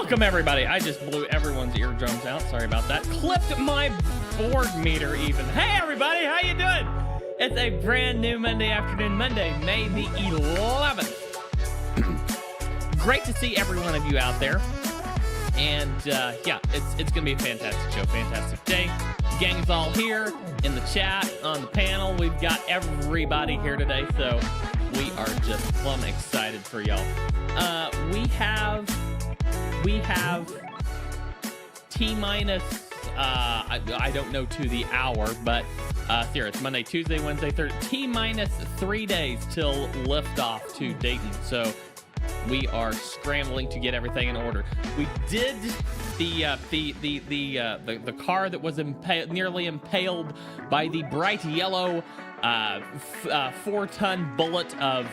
Welcome, everybody. I just blew everyone's eardrums out. Sorry about that. Clipped my board meter even. Hey, everybody. How you doing? It's a brand new Monday afternoon, Monday, May the 11th. Great to see every one of you out there. And, yeah, it's going to be a fantastic show, fantastic day. The gang is all here in the chat, on the panel. We've got everybody here today, so we are just plumb excited for y'all. We have T-minus, I don't know to the hour, but here, it's Monday, Tuesday, Wednesday, Thursday, T-minus 3 days till liftoff to Dayton. So we are scrambling to get everything in order. We did the car that was nearly impaled by the bright yellow 4-ton bullet of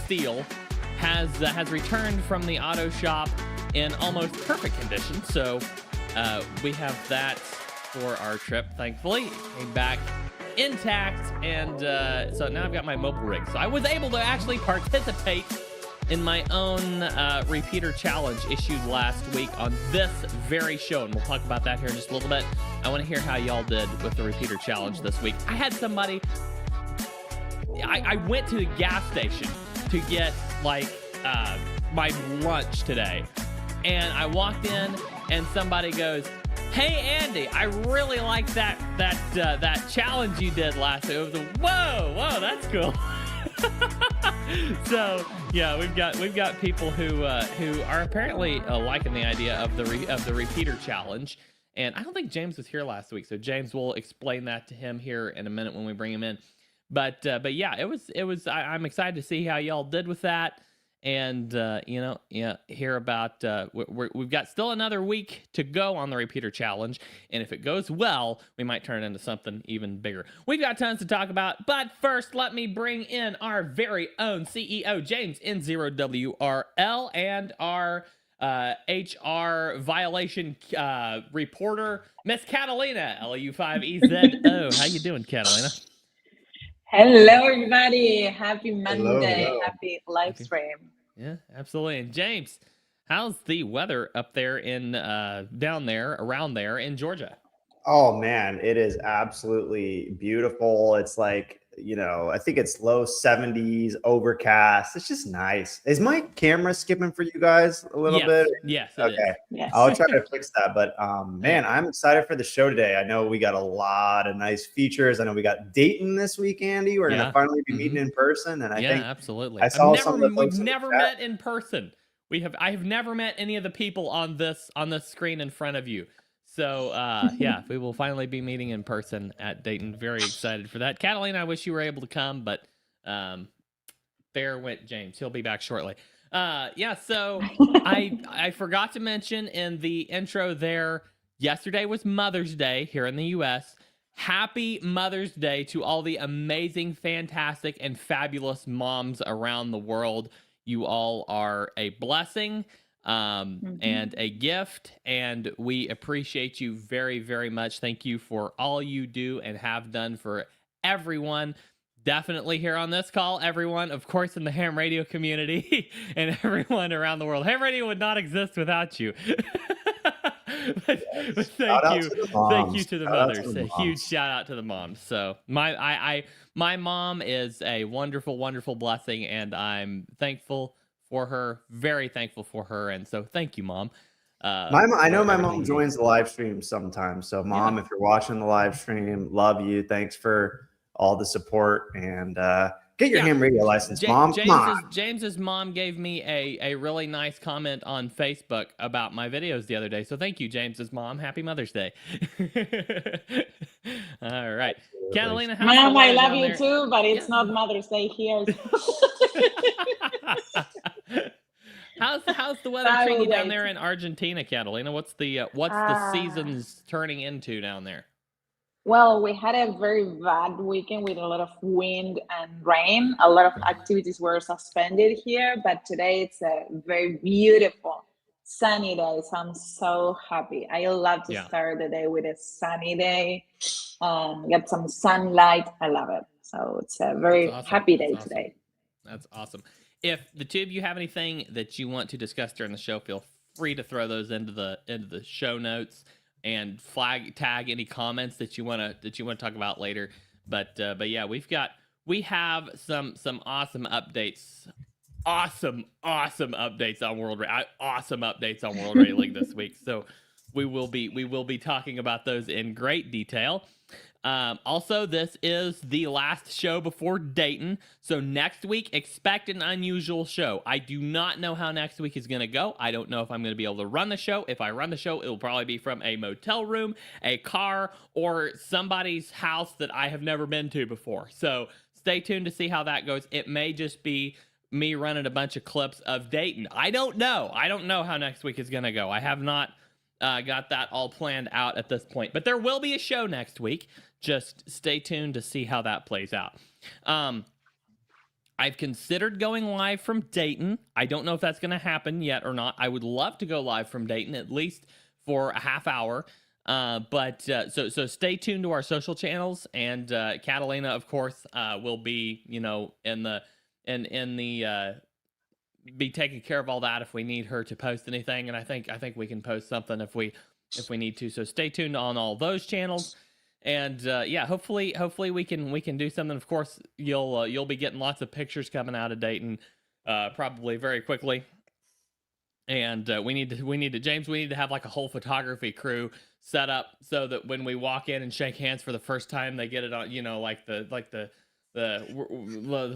steel has returned from the auto shop in almost perfect condition. So we have that for our trip, thankfully. Came back intact, and so now I've got my mobile rig. So I was able to actually participate in my own repeater challenge issued last week on this very show, and we'll talk about that here in just a little bit. I want to hear how y'all did with the repeater challenge this week. I had somebody, I went to the gas station to get like my lunch today, and I walked in and somebody goes, "Hey Andy, I really like that challenge you did last week." It was whoa, that's cool. So yeah, we've got people who are apparently liking the idea of the repeater challenge. And I don't think James was here last week, so James will explain that to him here in a minute when we bring him in. But yeah, it was. I'm excited to see how y'all did with that, and hear about. We've got still another week to go on the repeater challenge, and if it goes well, we might turn it into something even bigger. We've got tons to talk about, but first, let me bring in our very own CEO, James N0 WRL, and our HR violation reporter, Miss Catalina LU5EZO. How you doing, Catalina? Hello, everybody. Happy Monday. Hello. Happy live stream. Yeah, absolutely. And James, how's the weather up there in around there in Georgia? Oh man, it is absolutely beautiful. It's like, I think it's low 70s, overcast. It's just nice. Is my camera skipping for you guys a little bit? Yes. Okay. Yes. I'll try to fix that. But man, I'm excited for the show today. I know we got a lot of nice features. I know we got Dayton this week, Andy. We're gonna finally be meeting in person. And I think absolutely. I saw some of the folks we've never met in person. I have never met any of the people on this screen in front of you. So, yeah, we will finally be meeting in person at Dayton. Very excited for that. Catalina, I wish you were able to come, but there went James. He'll be back shortly. Yeah, so I forgot to mention in the intro there, yesterday was Mother's Day here in the U.S. Happy Mother's Day to all the amazing, fantastic, and fabulous moms around the world. You all are a blessing. And a gift, and we appreciate you very, very much. Thank you for all you do and have done for everyone. Definitely here on this call, everyone, of course, in the ham radio community and everyone around the world. Ham radio would not exist without you. but thank you to the mothers. A huge shout out to the moms. So my mom is a wonderful, wonderful blessing, and I'm thankful for her, very thankful for her, and so thank you, Mom. I know my mom joins the live stream sometimes. So, Mom, if you're watching the live stream, love you. Thanks for all the support, and get your ham radio license, Mom. James's mom gave me a really nice comment on Facebook about my videos the other day. So thank you, James's mom. Happy Mother's Day. All right, Catalina. Mom, I love you too, but it's not Mother's Day here. How's the weather treating you down there in Argentina, Catalina? What's the seasons turning into down there? Well, we had a very bad weekend with a lot of wind and rain. A lot of activities were suspended here, but today it's a very beautiful sunny day. So I'm so happy. I love to start the day with a sunny day, get some sunlight. I love it. So it's a very happy day today. That's awesome. if the two of you have anything that you want to discuss during the show, feel free to throw those into the show notes and tag any comments that you want to talk about later. But yeah, we have some awesome updates. Awesome updates on World Radio League this week. So we will be talking about those in great detail. Also, this is the last show before Dayton. So next week, expect an unusual show. I do not know how next week is going to go. I don't know if I'm going to be able to run the show. If I run the show, it will probably be from a motel room, a car, or somebody's house that I have never been to before. So stay tuned to see how that goes. It may just be me running a bunch of clips of Dayton. I don't know how next week is going to go. I have not got that all planned out at this point. But there will be a show next week. Just stay tuned to see how that plays out. I've considered going live from Dayton. I don't know if that's going to happen yet or not. I would love to go live from Dayton, at least for a half hour. But so stay tuned to our social channels, and Catalina, of course, will be, be taking care of all that if we need her to post anything. And I think we can post something if we need to. So stay tuned on all those channels. And hopefully we can do something. Of course, you'll be getting lots of pictures coming out of Dayton, probably very quickly. And we need to have like a whole photography crew set up so that when we walk in and shake hands for the first time, they get it on, like the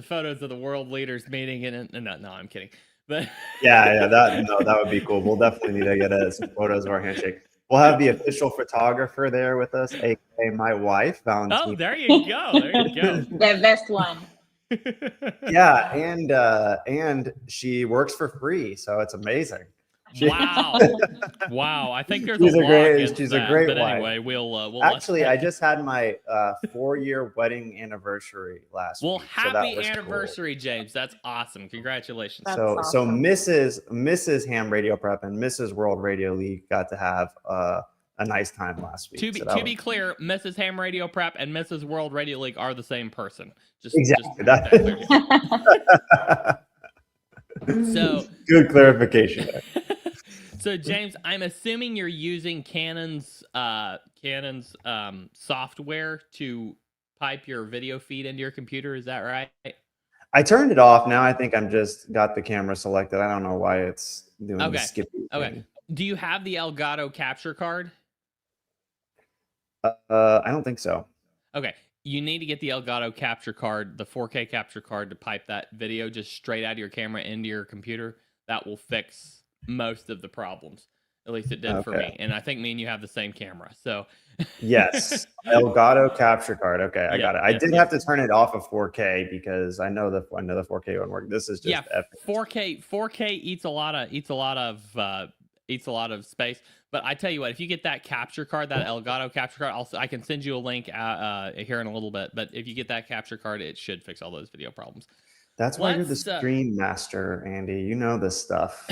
photos of the world leaders meeting. And no, I'm kidding. But that would be cool. We'll definitely need to get some photos of our handshake. We'll have the official photographer there with us, aka my wife, Valentina. Oh, there you go. The best one. Yeah, and she works for free, so it's amazing. Wow. I think there's she's a great but wife. Anyway, we'll actually. I just had my 4-year wedding anniversary last week. Happy anniversary, cool. James. That's awesome. Congratulations. So Mrs. Ham Radio Prep and Mrs. World Radio League got to have a nice time last week. To be clear, Mrs. Ham Radio Prep and Mrs. World Radio League are the same person. Exactly. So good clarification. So James, I'm assuming you're using Canon's software to pipe your video feed into your computer. Is that right? I turned it off. Now I think I'm just got the camera selected. I don't know why it's doing the skipping. Okay. Do you have the Elgato capture card? I don't think so. Okay. You need to get the Elgato capture card, the 4K capture card, to pipe that video just straight out of your camera into your computer. That will fix most of the problems. At least it did for me. And I think me and you have the same camera. So yes, Elgato capture card. Okay, I got it. I did have to turn it off of 4K because I know the 4K wouldn't work. This is just epic. 4K eats a lot of space. But I tell you what, if you get that capture card, that Elgato capture card, I can send you a link here in a little bit. But if you get that capture card, it should fix all those video problems. That's why you're the stream master, Andy. You know this stuff.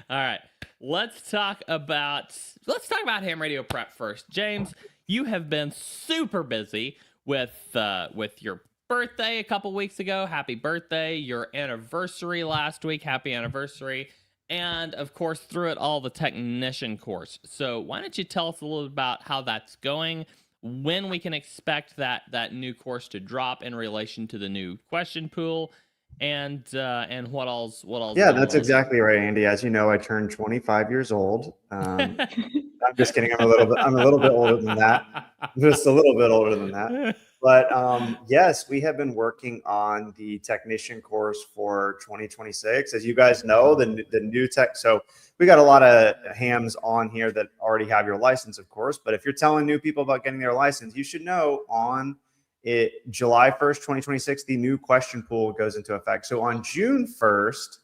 All right, let's talk about Ham Radio Prep first. James, you have been super busy with your birthday a couple weeks ago. Happy birthday! Your anniversary last week. Happy anniversary! And of course, through it all, the technician course. So why don't you tell us a little about how that's going? When we can expect that new course to drop in relation to the new question pool, and what all's that's exactly right, Andy. As you know, I turned 25 years old. I'm just kidding. I'm a little bit older than that. Just a little bit older than that. But yes, we have been working on the technician course for 2026. As you guys know, the new tech. So we got a lot of hams on here that already have your license, of course. But if you're telling new people about getting their license, you should know on July 1st, 2026, the new question pool goes into effect. So on June 1st,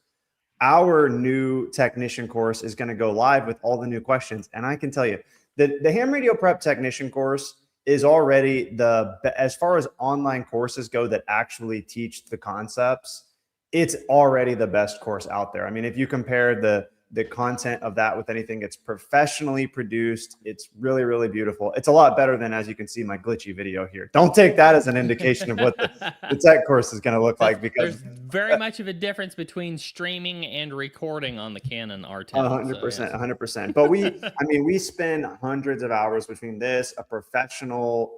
our new technician course is going to go live with all the new questions. And I can tell you that the Ham Radio Prep technician course is already as far as online courses go that actually teach the concepts, it's already the best course out there. I mean, if you compare the the content of that with anything. It's professionally produced. It's really, really beautiful. It's a lot better than, as you can see, my glitchy video here. Don't take that as an indication of what the tech course is going to look like, because there's very much of a difference between streaming and recording on the Canon R10. 100%, 100%. But we spend hundreds of hours between this, a professional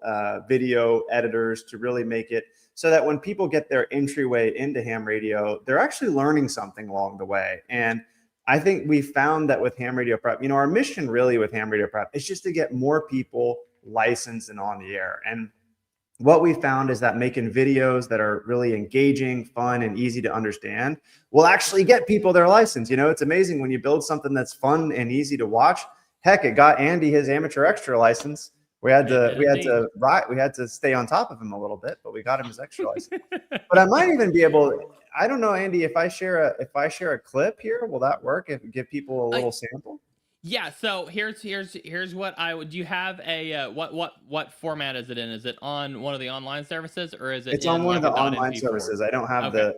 video editors, to really make it so that when people get their entryway into ham radio, they're actually learning something along the way. And I think we found that with ham radio prep, our mission really with ham radio prep is just to get more people licensed and on the air. And what we found is that making videos that are really engaging, fun, and easy to understand will actually get people their license. It's amazing when you build something that's fun and easy to watch. Heck, it got Andy his amateur extra license. We had to stay on top of him a little bit, but we got him his extra license. But I might even be able. I don't know, Andy. If I share a clip here, will that work? If give people a little sample? Yeah. So here's what I would. Do you have a what format is it in? Is it on one of the online services, or is it? It's on one of the online services. I don't have the.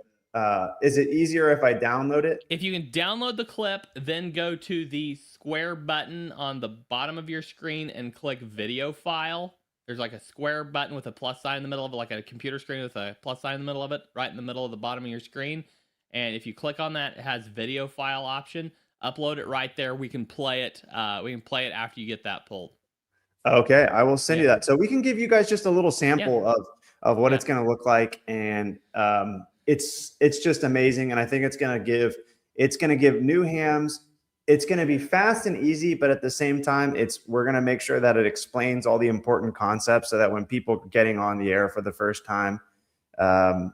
Is it easier if I download it? If you can download the clip, then go to the square button on the bottom of your screen and click video file. There's like a square button with a plus sign in the middle of it, like a computer screen with a plus sign in the middle of it, right in the middle of the bottom of your screen. And if you click on that, it has video file option. Upload it right there. We can play it. We can play it after you get that pulled. Okay, I will send you that. So we can give you guys just a little sample of what it's going to look like, and it's just amazing. And I think it's going to give new hams. It's going to be fast and easy, but at the same time, we're going to make sure that it explains all the important concepts so that when people are getting on the air for the first time,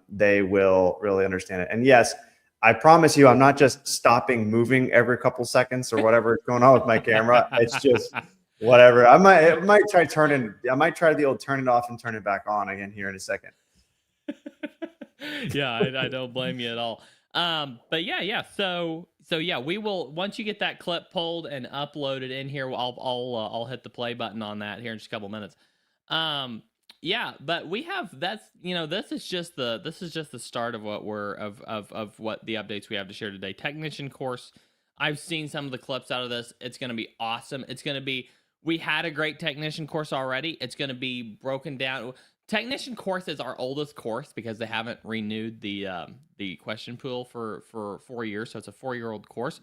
they will really understand it. And yes, I promise you, I'm not just stopping moving every couple seconds or whatever is going on with my camera. It's just whatever. I might try the old turn it off and turn it back on again here in a second. Yeah, I don't blame you at all. But yeah. So yeah, we will, once you get that clip pulled and uploaded in here, I'll hit the play button on that here in just a couple minutes. Yeah, but we have, this is just the start of what what the updates we have to share today. Technician course, I've seen some of the clips out of this. It's going to be awesome. We had a great technician course already. It's going to be broken down. Technician course is our oldest course because they haven't renewed the question pool for 4 years, so it's a 4-year-old course.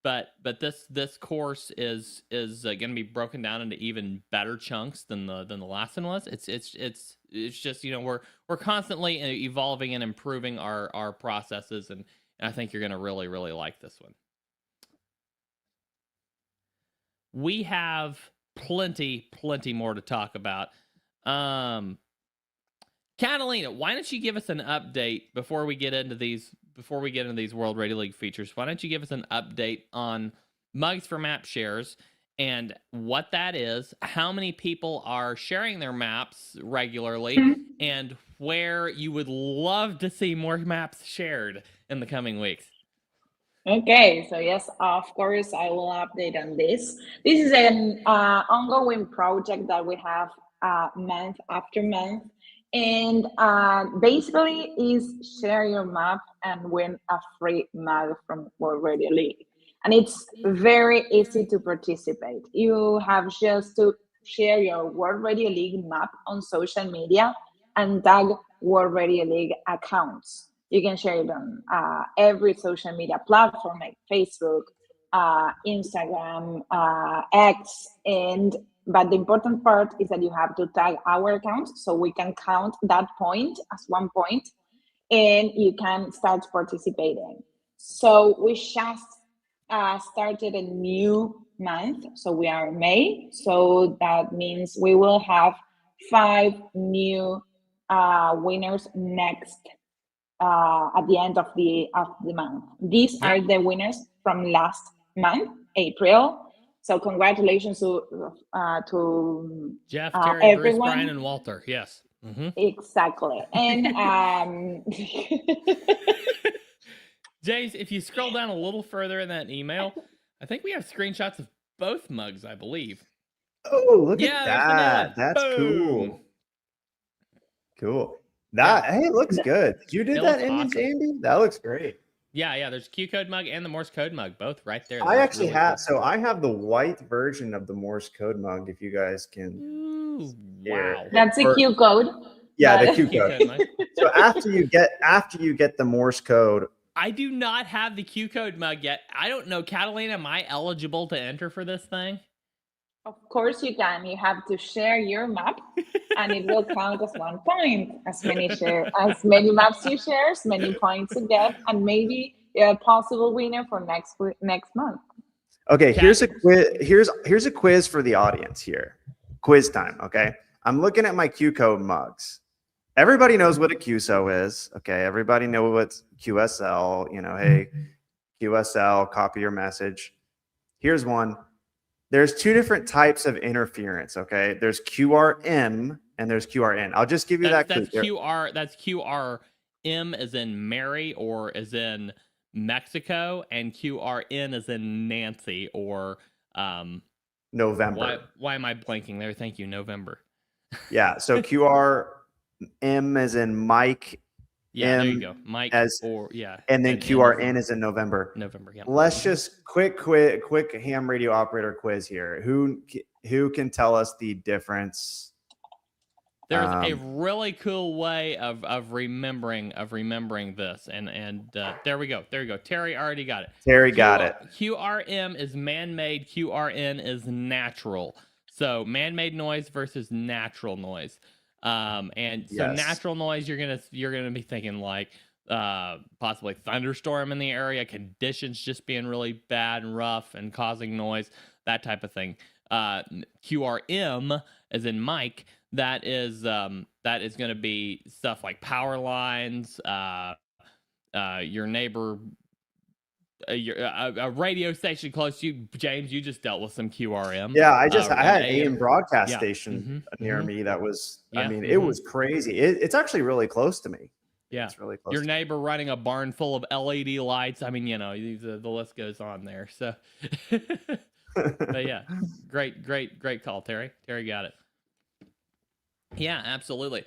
But this course is going to be broken down into even better chunks than the last one was. It's just we're constantly evolving and improving our processes, and I think you're going to really, really like this one. We have plenty more to talk about. Catalina, why don't you give us an update before we get into these World Radio League features? Why don't you give us an update on Mugs for Map Shares and what that is, how many people are sharing their maps regularly, and where you would love to see more maps shared in the coming weeks? Okay, so yes, of course, I will update on this. This is an ongoing project that we have month after month, and basically is share your map and win a free mug from World Radio League. And it's very easy to participate. You have just to share your World Radio League map on social media and tag World Radio League accounts. You can share it on every social media platform like Facebook, Instagram, X, but the important part is that you have to tag our account so we can count that point as 1 point and you can start participating. So we just started a new month. So we are in May. So that means we will have 5 new winners next at the end of the month. These are the winners from last month, April. So congratulations to Jeff, Terry, everyone. Bruce, Brian, and Walter. Yes. Mm-hmm. Exactly. And Jace, if you scroll down a little further in that email, I think we have screenshots of both mugs, I believe. Oh, look at that. That's cool. Cool. Hey, it looks good. Did you do that image, awesome. Andy? That looks great. Yeah. There's a Q code mug and the Morse code mug, both right there. I They're actually really have, cool. so I have the white version of the Morse code mug. If you guys can, Ooh, here. wow. That's a Or- Q code. yeah, the but- Q Q code. code mug. So after you get the Morse code, I do not have the Q code mug yet. I don't know, Catalina, am I eligible to enter for this thing? Of course you can. You have to share your map, and it will count as 1 point. As many maps you share, as many points you get, and maybe a possible winner for next month. okay, here's a quiz. Here's a quiz for the audience here. Quiz time. Okay, I'm looking at my Q code mugs. Everybody knows what a QSO is. Okay, everybody knows what's QSL. You know, hey, QSL, copy your message. Here's one. There's two different types of interference. Okay, there's QRM and there's QRN. I'll just give you that's that. That's QRM as in Mary or as in Mexico, and QRN as in Nancy or November. Why am I blanking there? Thank you, November. Yeah, so QRM as in Mike. Yeah, M there you go. Mike as, or yeah. and then QRN is in November. November, yeah. Let's just quick ham radio operator quiz here. Who can tell us the difference? There's a really cool way of remembering this, and there we go. Terry already got it. Terry got it. QRM is man-made. QRN is natural. So man-made noise versus natural noise. And so Yes. natural noise, you're gonna be thinking like possibly thunderstorm in the area, conditions just being really bad and rough and causing noise, that type of thing. QRM, as in Mike, that is going to be stuff like power lines, your neighbor, a radio station close to you. James, you just dealt with some QRM. Yeah, I had an AM broadcast station near Mhm. me that was, Yeah, I mean, it was crazy. It's actually really close to me. Yeah, it's really close. Your neighbor running a barn full of LED lights. I mean, you know, the list goes on there. So, but yeah, great call, Terry. Terry got it. Yeah, absolutely.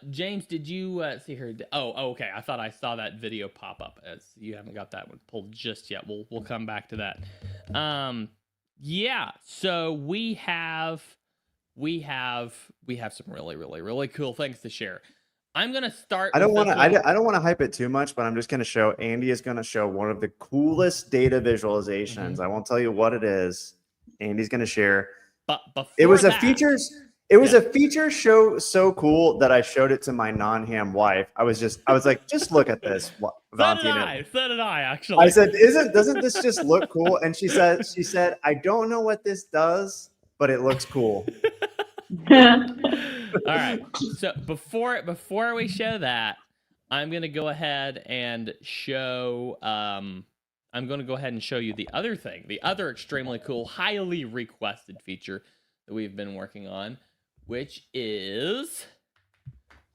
James, did you see her? Oh, okay. I thought I saw that video pop up. As you haven't got that one pulled just yet. We'll come back to that. Yeah. So we have some really cool things to share. I'm gonna start. I don't want to hype it too much, but I'm just gonna show. Andy is gonna show one of the coolest data visualizations. I won't tell you what it is. Andy's gonna share. But before it was that, a features. It was a feature show so cool that I showed it to my non-ham wife. I was like, just look at this. So did I actually. I said, doesn't this just look cool? And she said, I don't know what this does, but it looks cool. All right. So before we show that, I'm gonna go ahead and show you the other thing, the other extremely cool, highly requested feature that we've been working on, which is,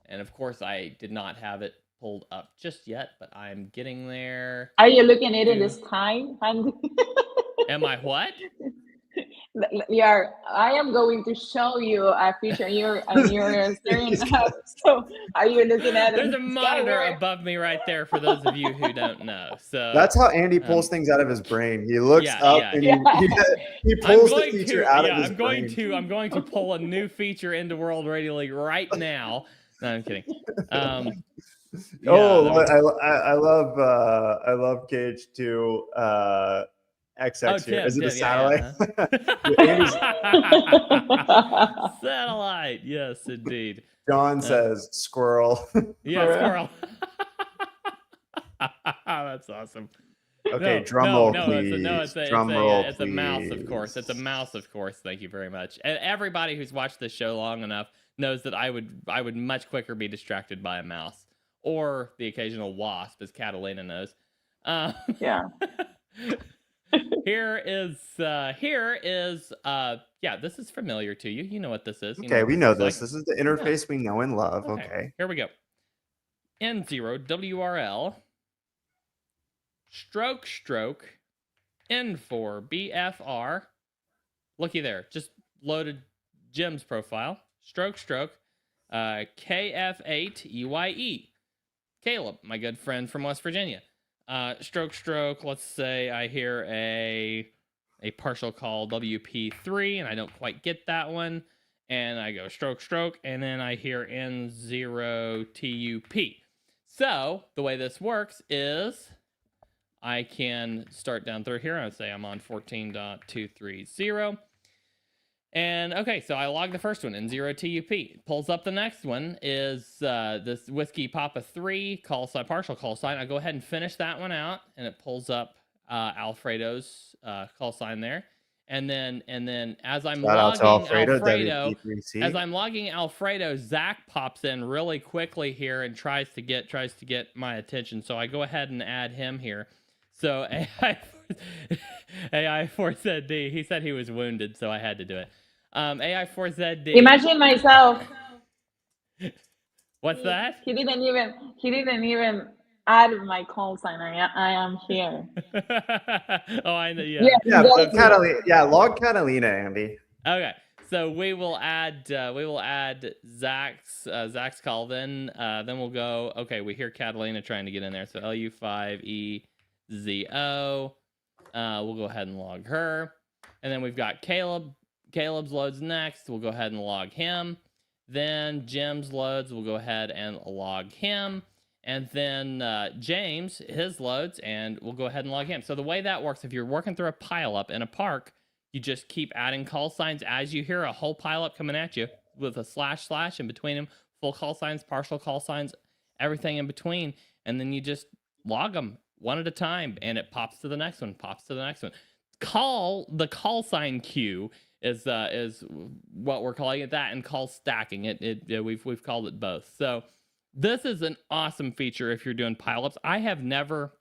and of course I did not have it pulled up just yet, but I'm getting there. Are you looking at it in the sky, Andy? Am I what? I am going to show you a feature you're staring at. So are you looking at it? There's a monitor above me right there for those of you who don't know. So that's how Andy pulls things out of his brain. He looks up and he pulls the feature out of his brain. I'm going to pull a new feature into World Radio League right now. No, I'm kidding. I love Cage 2 XX here. Is it the satellite? Satellite, yes, indeed. John says squirrel. Yeah, squirrel. That's awesome. Okay, drum roll, please. It's a mouse, of course. It's a mouse, of course. Thank you very much. And everybody who's watched this show long enough knows that I would much quicker be distracted by a mouse or the occasional wasp, as Catalina knows. Yeah. Here is this is familiar to you. You know what this is. Okay, we know this. This is the interface we know and love. Okay. Here we go. N0 WRL stroke N4 BFR. Looky there. Just loaded Jim's profile. Stroke KF8 EYE. Caleb, my good friend from West Virginia. stroke. Let's say I hear a partial call WP3 and I don't quite get that one. And I go stroke, and then I hear N0 TUP. So the way this works is I can start down through here. I would say I'm on 14.230. And okay, so I log the first one, N0 TUP. Pulls up the next one is this Whiskey Papa 3 call sign, partial call sign. I go ahead and finish that one out, and it pulls up Alfredo's call sign there. And then as I'm logging Alfredo, Zach pops in really quickly here and tries to get my attention. So I go ahead and add him here. So AI4ZD, he said he was wounded, so I had to do it. AI4ZD. Imagine myself. What's that? He didn't even add my call sign. I am here. Oh, I know. Log Catalina, Andy. Okay, so we will add Zach's call. Then we'll go. Okay, we hear Catalina trying to get in there. So LU5EZO. We'll go ahead and log her, and then we've got Caleb. Caleb's loads next. We'll go ahead and log him. Then Jim's loads. We'll go ahead and log him. And then James, his loads, and we'll go ahead and log him. So the way that works, if you're working through a pileup in a park, you just keep adding call signs as you hear a whole pileup coming at you with a / in between them, full call signs, partial call signs, everything in between. And then you just log them one at a time, and it pops to the next one, The call sign queue is what we're calling it, that, and call stacking. We've called it both. So this is an awesome feature if you're doing pileups. I have never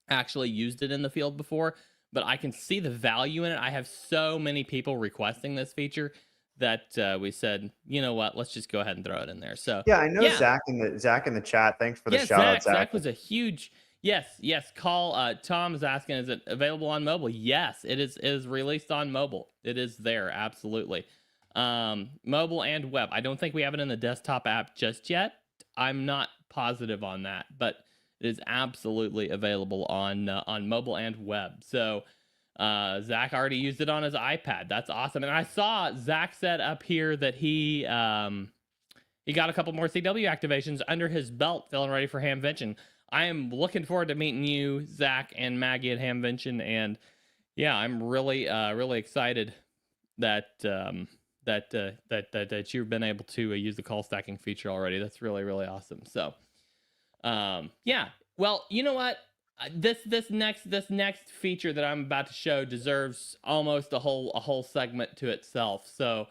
actually used it in the field before, but I can see the value in it. I have so many people requesting this feature that we said, you know what, let's just go ahead and throw it in there. So yeah, I know Zach in the chat. Thanks for the shout out, Zach. Zach was a huge yes. Call. Tom is asking, is it available on mobile? Yes, it is released on mobile. It is there, absolutely. Mobile and web. I don't think we have it in the desktop app just yet. I'm not positive on that, but it is absolutely available on mobile and web. So Zach already used it on his iPad. That's awesome. And I saw Zach said up here that he got a couple more CW activations under his belt, feeling ready for Hamvention. I am looking forward to meeting you, Zach and Maggie at Hamvention, and yeah, I'm really excited that you've been able to use the call stacking feature already. That's really awesome. So yeah, well, you know what, this next feature that I'm about to show deserves almost a whole segment to itself. So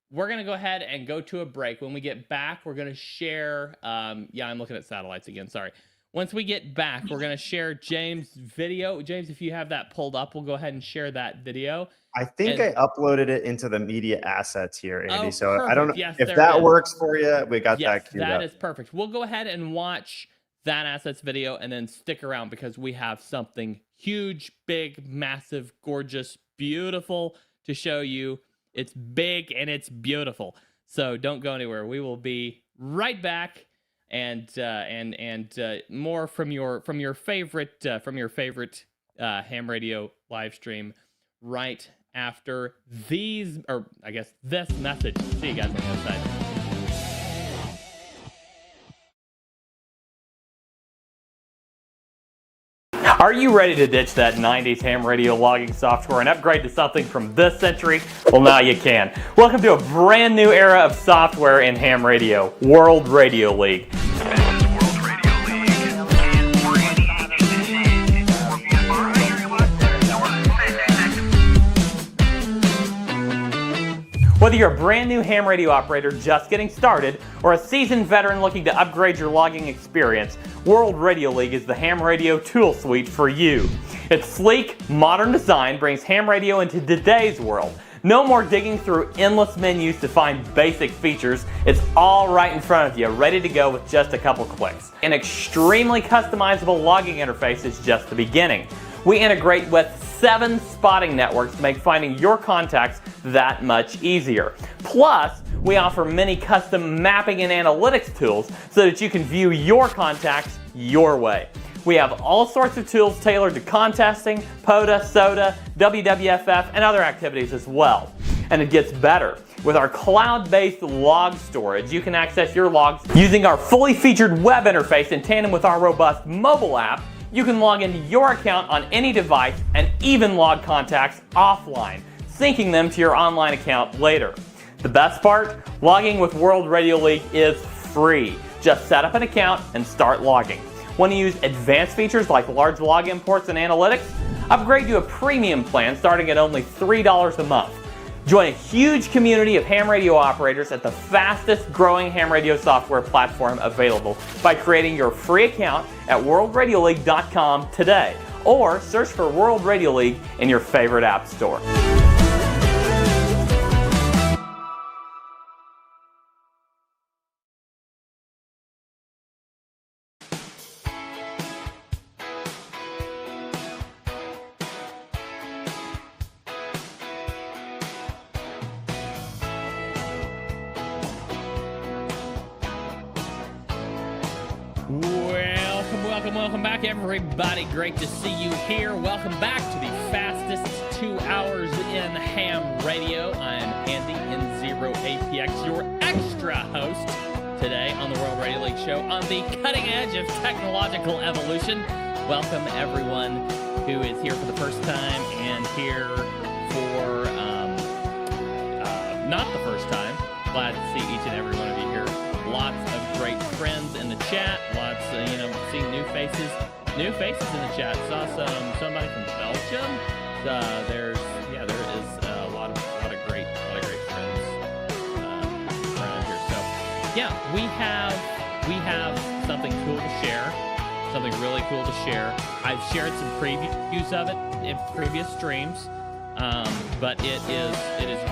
we're gonna go ahead and go to a break. When we get back, we're gonna share yeah, I'm looking at satellites again, sorry. Once we get back, we're going to share James' video. James, if you have that pulled up, we'll go ahead and share that video. I think I uploaded it into the media assets here, Andy. Oh, so perfect. I don't know yes, if that works for you. We got yes, that queued up. That is perfect. We'll go ahead and watch that assets video and then stick around because we have something huge, big, massive, gorgeous, beautiful to show you. It's big and it's beautiful. So don't go anywhere. We will be right back. And more from your favorite ham radio live stream right after these, or I guess this message. See you guys on the other side. Are you ready to ditch that 90s ham radio logging software and upgrade to something from this century? Well, now you can. Welcome to a brand new era of software in ham radio, World Radio League. Whether you're a brand new ham radio operator just getting started or a seasoned veteran looking to upgrade your logging experience, World Radio League is the ham radio tool suite for you. Its sleek, modern design brings ham radio into today's world. No more digging through endless menus to find basic features. It's all right in front of you, ready to go with just a couple clicks. An extremely customizable logging interface is just the beginning. We integrate with 7 spotting networks to make finding your contacts that much easier. Plus, we offer many custom mapping and analytics tools so that you can view your contacts your way. We have all sorts of tools tailored to contesting, POTA, SOTA, WWFF, and other activities as well. And it gets better. With our cloud-based log storage, you can access your logs using our fully featured web interface in tandem with our robust mobile app. You can log into your account on any device and even log contacts offline, syncing them to your online account later. The best part? Logging with World Radio League is free. Just set up an account and start logging. Want to use advanced features like large log imports and analytics? Upgrade to a premium plan starting at only $3 a month. Join a huge community of ham radio operators at the fastest growing ham radio software platform available by creating your free account at worldradioleague.com today, or search for World Radio League in your favorite app store. Welcome back, everybody. Great to see you here. Welcome back to the fastest 2 hours in ham radio. I'm Andy N0APX, your extra host today on the World Radio League show on the cutting edge of technological evolution. Welcome everyone who is here for the first time and here for not the first time. Glad to see each and every one of you here. Lots of great friends in the chat. Lots of, seeing new faces in the chat. Saw somebody from Belgium. There is a lot of great friends around here. So yeah, we have something cool to share. Something really cool to share. I've shared some previews of it in previous streams, but it is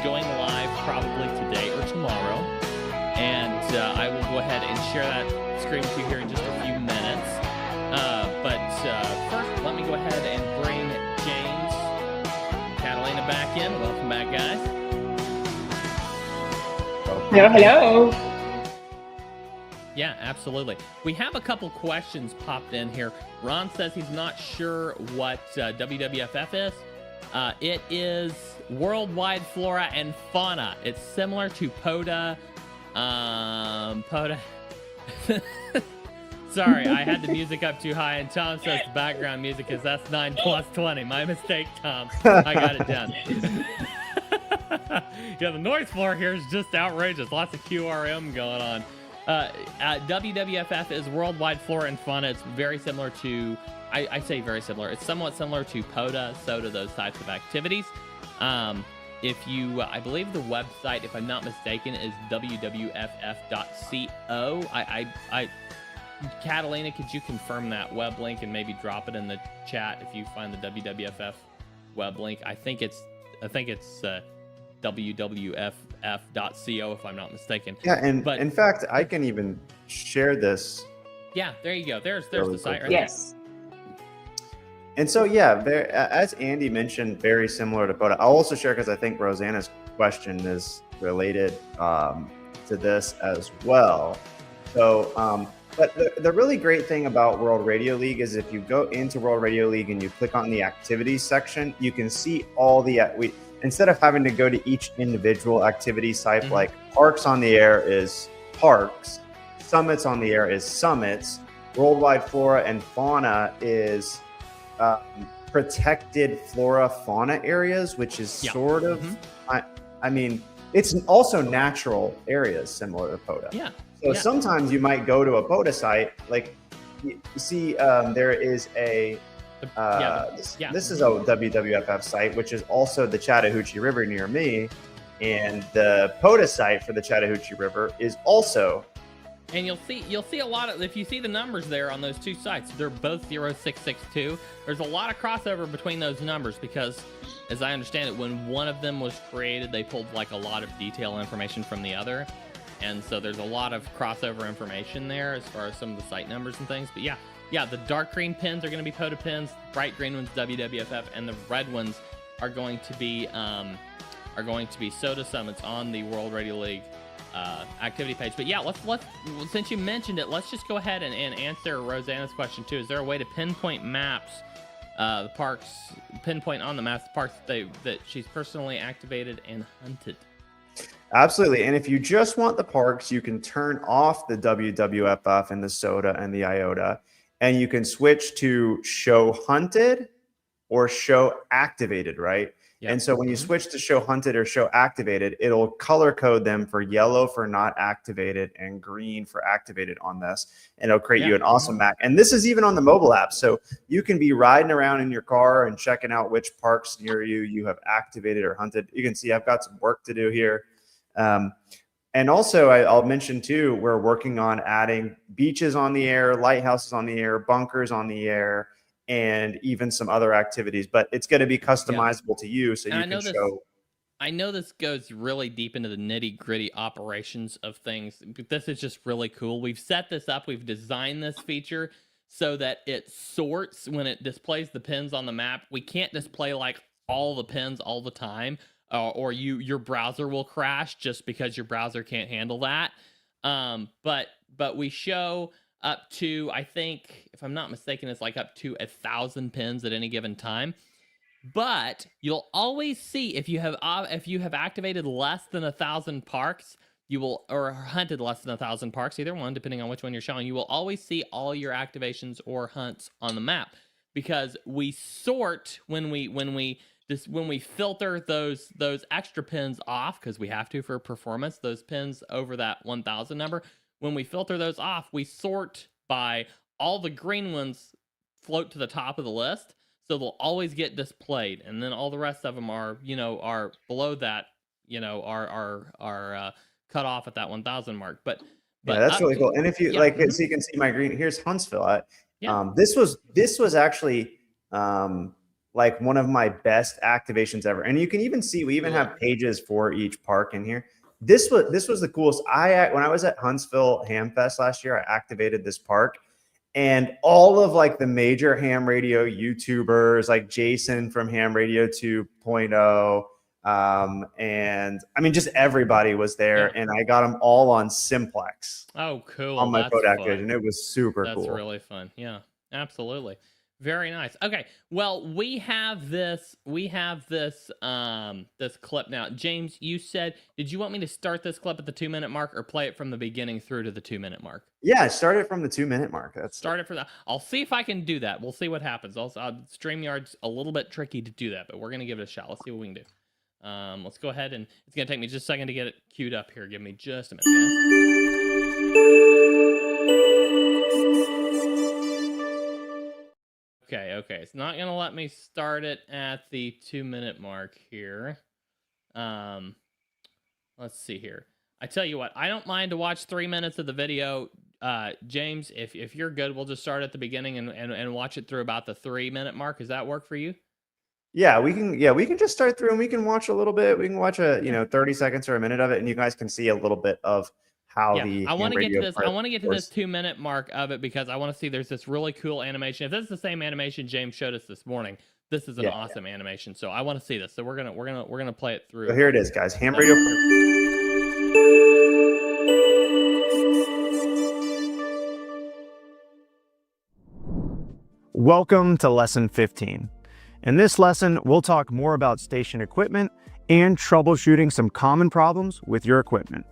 going live probably today or tomorrow. And I will go ahead and share that screen with you here in just a few minutes. But first, let me go ahead and bring James and Catalina back in. Welcome back, guys. Hello. Yeah, absolutely. We have a couple questions popped in here. Ron says he's not sure what WWFF is. It is Worldwide Flora and Fauna. It's similar to POTA. POTA. Sorry, I had the music up too high, and Tom says the background music is S9 plus 20. My mistake, Tom. I got it done. Yeah, the noise floor here is just outrageous. Lots of QRM going on. WWFF is Worldwide Flora and Fauna. It's very similar to, I say very similar. It's somewhat similar to POTA, SOTA, those types of activities. If you, I believe the website, if I'm not mistaken, is wwff.co. Catalina, could you confirm that web link and maybe drop it in the chat if you find the WWFF web link? I think it's www.ff.co if I'm not mistaken. Yeah, but in fact, I can even share this. Yeah, there you go. There's the site right yes. there. And so, yeah, as Andy mentioned, very similar to POTA. I'll also share because I think Rosanna's question is related to this as well. So, but the really great thing about World Radio League is if you go into World Radio League and you click on the activities section, you can see all the instead of having to go to each individual activity site, like Parks on the Air is Parks, Summits on the Air is Summits, Worldwide Flora and Fauna is protected flora fauna areas, which is sort of, I mean, it's also natural areas similar to POTA. Yeah. So sometimes you might go to a POTA site, like you see there is a, this is a WWFF site, which is also the Chattahoochee River near me. And the POTA site for the Chattahoochee River is also. And you'll see a lot of, if you see the numbers there on those two sites, they're both 0662. There's a lot of crossover between those numbers because, as I understand it, when one of them was created, they pulled like a lot of detail information from the other. And so there's a lot of crossover information there as far as some of the site numbers and things. But yeah, the dark green pins are going to be POTA pins, bright green ones WWFF, and the red ones are going to be SOTA summits on the World Radio League activity page. But yeah, let's since you mentioned it, let's just go ahead and answer Rosanna's question too. Is there a way to pinpoint maps, the parks, pinpoint on the maps the parks that she's personally activated and hunted? Absolutely. And if you just want the parks, you can turn off the WWFF and the SOTA and the IOTA, and you can switch to show hunted or show activated, right? Yep. And so when you switch to show hunted or show activated, it'll color code them for yellow for not activated and green for activated on this. And it'll create you an awesome map. And this is even on the mobile app. So you can be riding around in your car and checking out which parks near you have activated or hunted. You can see I've got some work to do here. And also I'll mention too, we're working on adding beaches on the air, lighthouses on the air, bunkers on the air, and even some other activities, but it's going to be customizable to you. So you can show. I know this goes really deep into the nitty gritty operations of things, but this is just really cool. We've set this up. We've designed this feature so that it sorts when it displays the pins on the map. We can't display like all the pins all the time. Or your browser will crash just because your browser can't handle that. But we show up to, I think, if I'm not mistaken, it's like up to 1,000 pins at any given time. But you'll always see if you have activated less than 1,000 parks, you will, or hunted less than 1,000 parks, either one, depending on which one you're showing. You will always see all your activations or hunts on the map because we sort when we filter those extra pins off, because we have to for performance, those pins over that 1,000 number, when we filter those off, we sort by all the green ones float to the top of the list, so they'll always get displayed, and then all the rest of them are below that, are cut off at that 1,000 mark. But yeah, that's really cool. And if you so you can see my green. Here's Huntsville. This was actually like one of my best activations ever. And you can even see, we even have pages for each park in here. This was the coolest. When I was at Huntsville Ham Fest last year, I activated this park, and all of like the major ham radio YouTubers, like Jason from Ham Radio 2.0, and I mean, just everybody was there, and I got them all on Simplex. Oh, cool. On my POTA activation. It was super cool. That's really fun. Yeah, absolutely. Very nice. Okay, well, we have this this clip now. James, you said, did you want me to start this clip at the 2-minute mark or play it from the beginning through to the 2-minute mark? Yeah, start it from the 2-minute mark. Start it from that. I'll see if I can do that. We'll see what happens. Also, StreamYard's a little bit tricky to do that, but we're gonna give it a shot. Let's see what we can do. Let's go ahead, and it's gonna take me just a second to get it queued up here. Give me just a minute, guys. Okay, it's not gonna let me start it at the 2-minute mark here. Let's see here. I tell you what, I don't mind to watch 3 minutes of the video. James, if you're good, we'll just start at the beginning and watch it through about the 3-minute mark. Does that work for you? Yeah, we can just start through and we can watch a little bit. We can watch 30 seconds or a minute of it, and you guys can see a little bit of how I want to get to this. I want to get to this 2-minute mark of it because I want to see there's this really cool animation. If this is the same animation James showed us this morning, this is an awesome animation. So I want to see this. So we're gonna play it through. So here it is, guys. Ham radio. Welcome to lesson 15. In this lesson, we'll talk more about station equipment and troubleshooting some common problems with your equipment.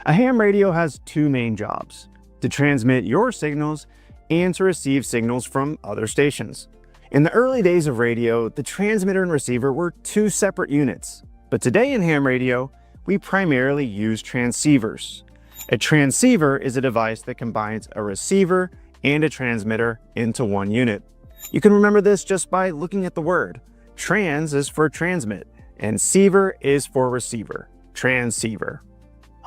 A ham radio has two main jobs: to transmit your signals and to receive signals from other stations. In the early days of radio, the transmitter and receiver were two separate units, but today in ham radio, we primarily use transceivers. A transceiver is a device that combines a receiver and a transmitter into one unit. You can remember this just by looking at the word. Trans is for transmit, and ceiver is for receiver. Transceiver.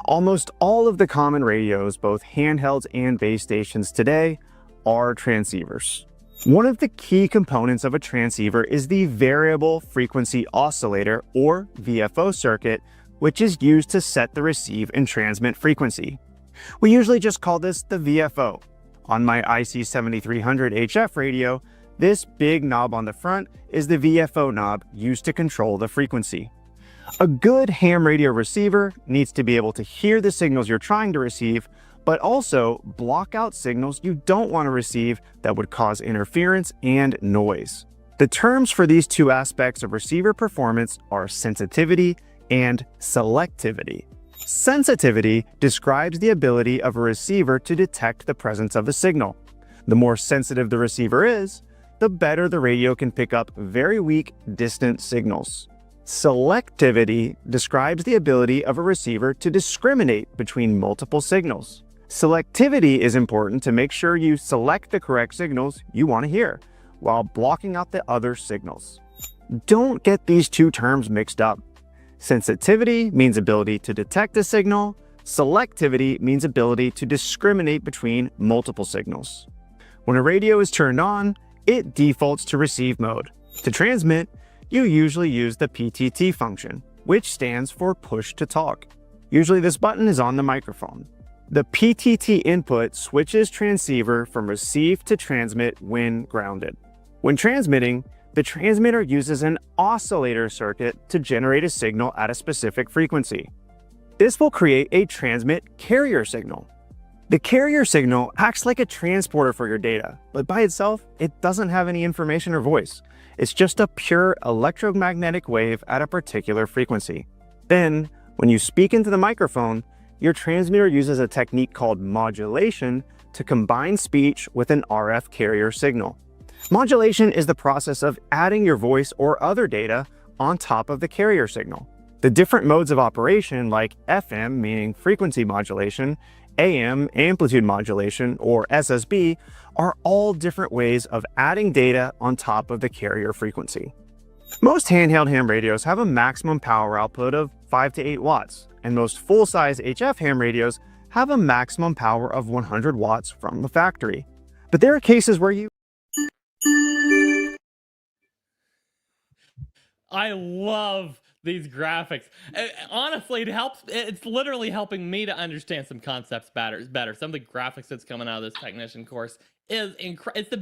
Almost all of the common radios, both handhelds and base stations today, are transceivers. One of the key components of a transceiver is the variable frequency oscillator, or VFO circuit, which is used to set the receive and transmit frequency. We usually just call this the VFO. On my IC7300 HF radio, This big knob on the front is the VFO knob used to control the frequency. A good ham radio receiver needs to be able to hear the signals you're trying to receive, but also block out signals you don't want to receive that would cause interference and noise. The terms for these two aspects of receiver performance are sensitivity and selectivity. Sensitivity describes the ability of a receiver to detect the presence of a signal. The more sensitive the receiver is, the better the radio can pick up very weak, distant signals. Selectivity describes the ability of a receiver to discriminate between multiple signals. Selectivity is important to make sure you select the correct signals you want to hear, while blocking out the other signals. Don't get these two terms mixed up. Sensitivity means ability to detect a signal. Selectivity means ability to discriminate between multiple signals. When a radio is turned on, it defaults to receive mode. To transmit, you usually use the PTT function, which stands for push to talk. Usually this button is on the microphone. The PTT input switches transceiver from receive to transmit when grounded. When transmitting, the transmitter uses an oscillator circuit to generate a signal at a specific frequency. This will create a transmit carrier signal. The carrier signal acts like a transporter for your data, but by itself, it doesn't have any information or voice. It's just a pure electromagnetic wave at a particular frequency. Then, when you speak into the microphone, your transmitter uses a technique called modulation to combine speech with an RF carrier signal. Modulation is the process of adding your voice or other data on top of the carrier signal. The different modes of operation, like FM, meaning frequency modulation, AM, amplitude modulation, or SSB, are all different ways of adding data on top of the carrier frequency. Most handheld ham radios have a maximum power output of 5 to 8 watts, and most full-size HF ham radios have a maximum power of 100 watts from the factory. But there are cases where I love these graphics. Honestly, it's literally helping me to understand some concepts better. Some of the graphics that's coming out of this technician course is it's the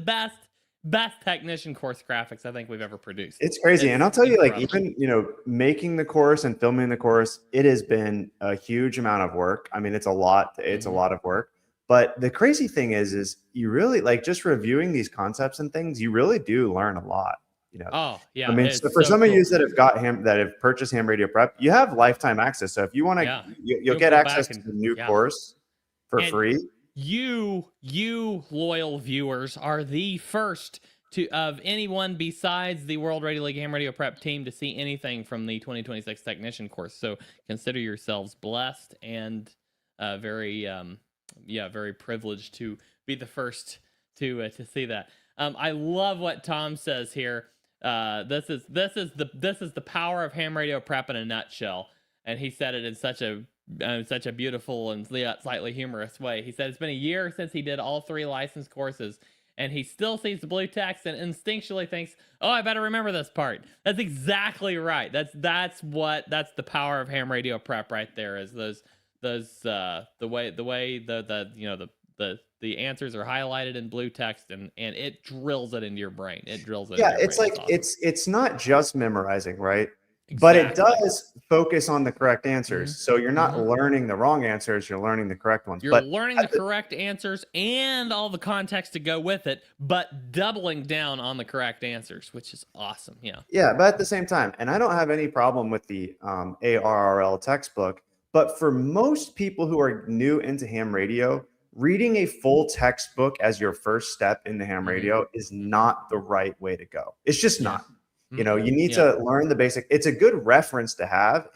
best technician course graphics I think we've ever produced. It's crazy. And I'll tell you, like, incredible. even, making the course and filming the course, it has been a huge amount of work. I mean, it's a lot of work. But the crazy thing is you really, like, just reviewing these concepts and things, you really do learn a lot. Oh yeah. I mean, so for some of you that have purchased Ham Radio Prep, you have lifetime access. So if you want to, you'll get access to the new course for free. You loyal viewers are the first of anyone besides the World Radio League Ham Radio Prep team to see anything from the 2026 technician course. So consider yourselves blessed and very privileged to be the first to see that. I love what Tom says here. This is the power of ham radio prep in a nutshell, and he said it in such a beautiful and slightly humorous way. He said it's been a year since he did all 3 licensed courses, and he still sees the blue text and instinctually thinks, "Oh, I better remember this part." That's exactly right. That's the power of ham radio prep right there. Is the way the answers are highlighted in blue text and it drills it into your brain. It drills it. Yeah, into your it's brain. like It's awesome. it's not just memorizing, right? Exactly. But it does focus on the correct answers. So you're not learning the wrong answers, you're learning the correct ones. You're learning the correct answers and all the context to go with it, but doubling down on the correct answers, which is awesome. Yeah, but at the same time, and I don't have any problem with the ARRL textbook, but for most people who are new into ham radio, reading a full textbook as your first step in the ham radio is not the right way to go. It's just not. You need to learn the basic. It's a good reference to have,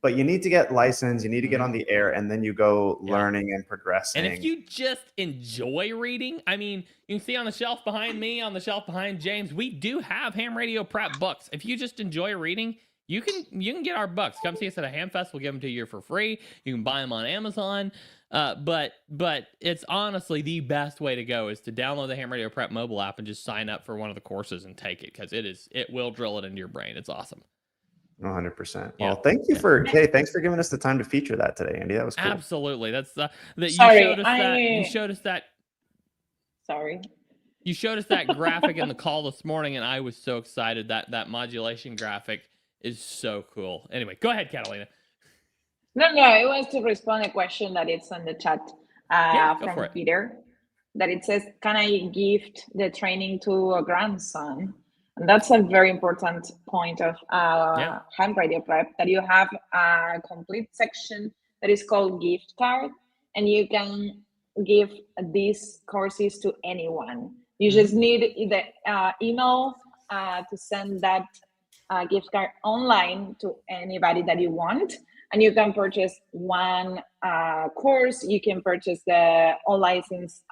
but you need to get licensed, you need to get on the air, and then you go learning and progressing. And if you just enjoy reading, I mean, you can see on the shelf behind me, on the shelf behind James, we do have ham radio prep books. If you just enjoy reading, you can get our books. Come see us at a ham fest. We'll give them to you for free. You can buy them on Amazon. But it's honestly the best way to go is to download the Ham Radio Prep mobile app and just sign up for one of the courses and take it, because it will drill it into your brain. It's awesome. 100%. Well, thank you thanks for giving us the time to feature that today, Andy. That was cool. Absolutely. That's that you Sorry, showed us that. You showed us that. Sorry. You showed us that graphic in the call this morning, and I was so excited. That modulation graphic is so cool. Anyway, go ahead, Catalina. No, it was to respond a question that it's on the chat Yeah, go for from it. Peter. That it says, "Can I gift the training to a grandson?" And that's a very important point of ham radio prep. That you have a complete section that is called gift card, and you can give these courses to anyone. You just need the email to send that gift card online to anybody that you want, and you can purchase one course. You can purchase the all license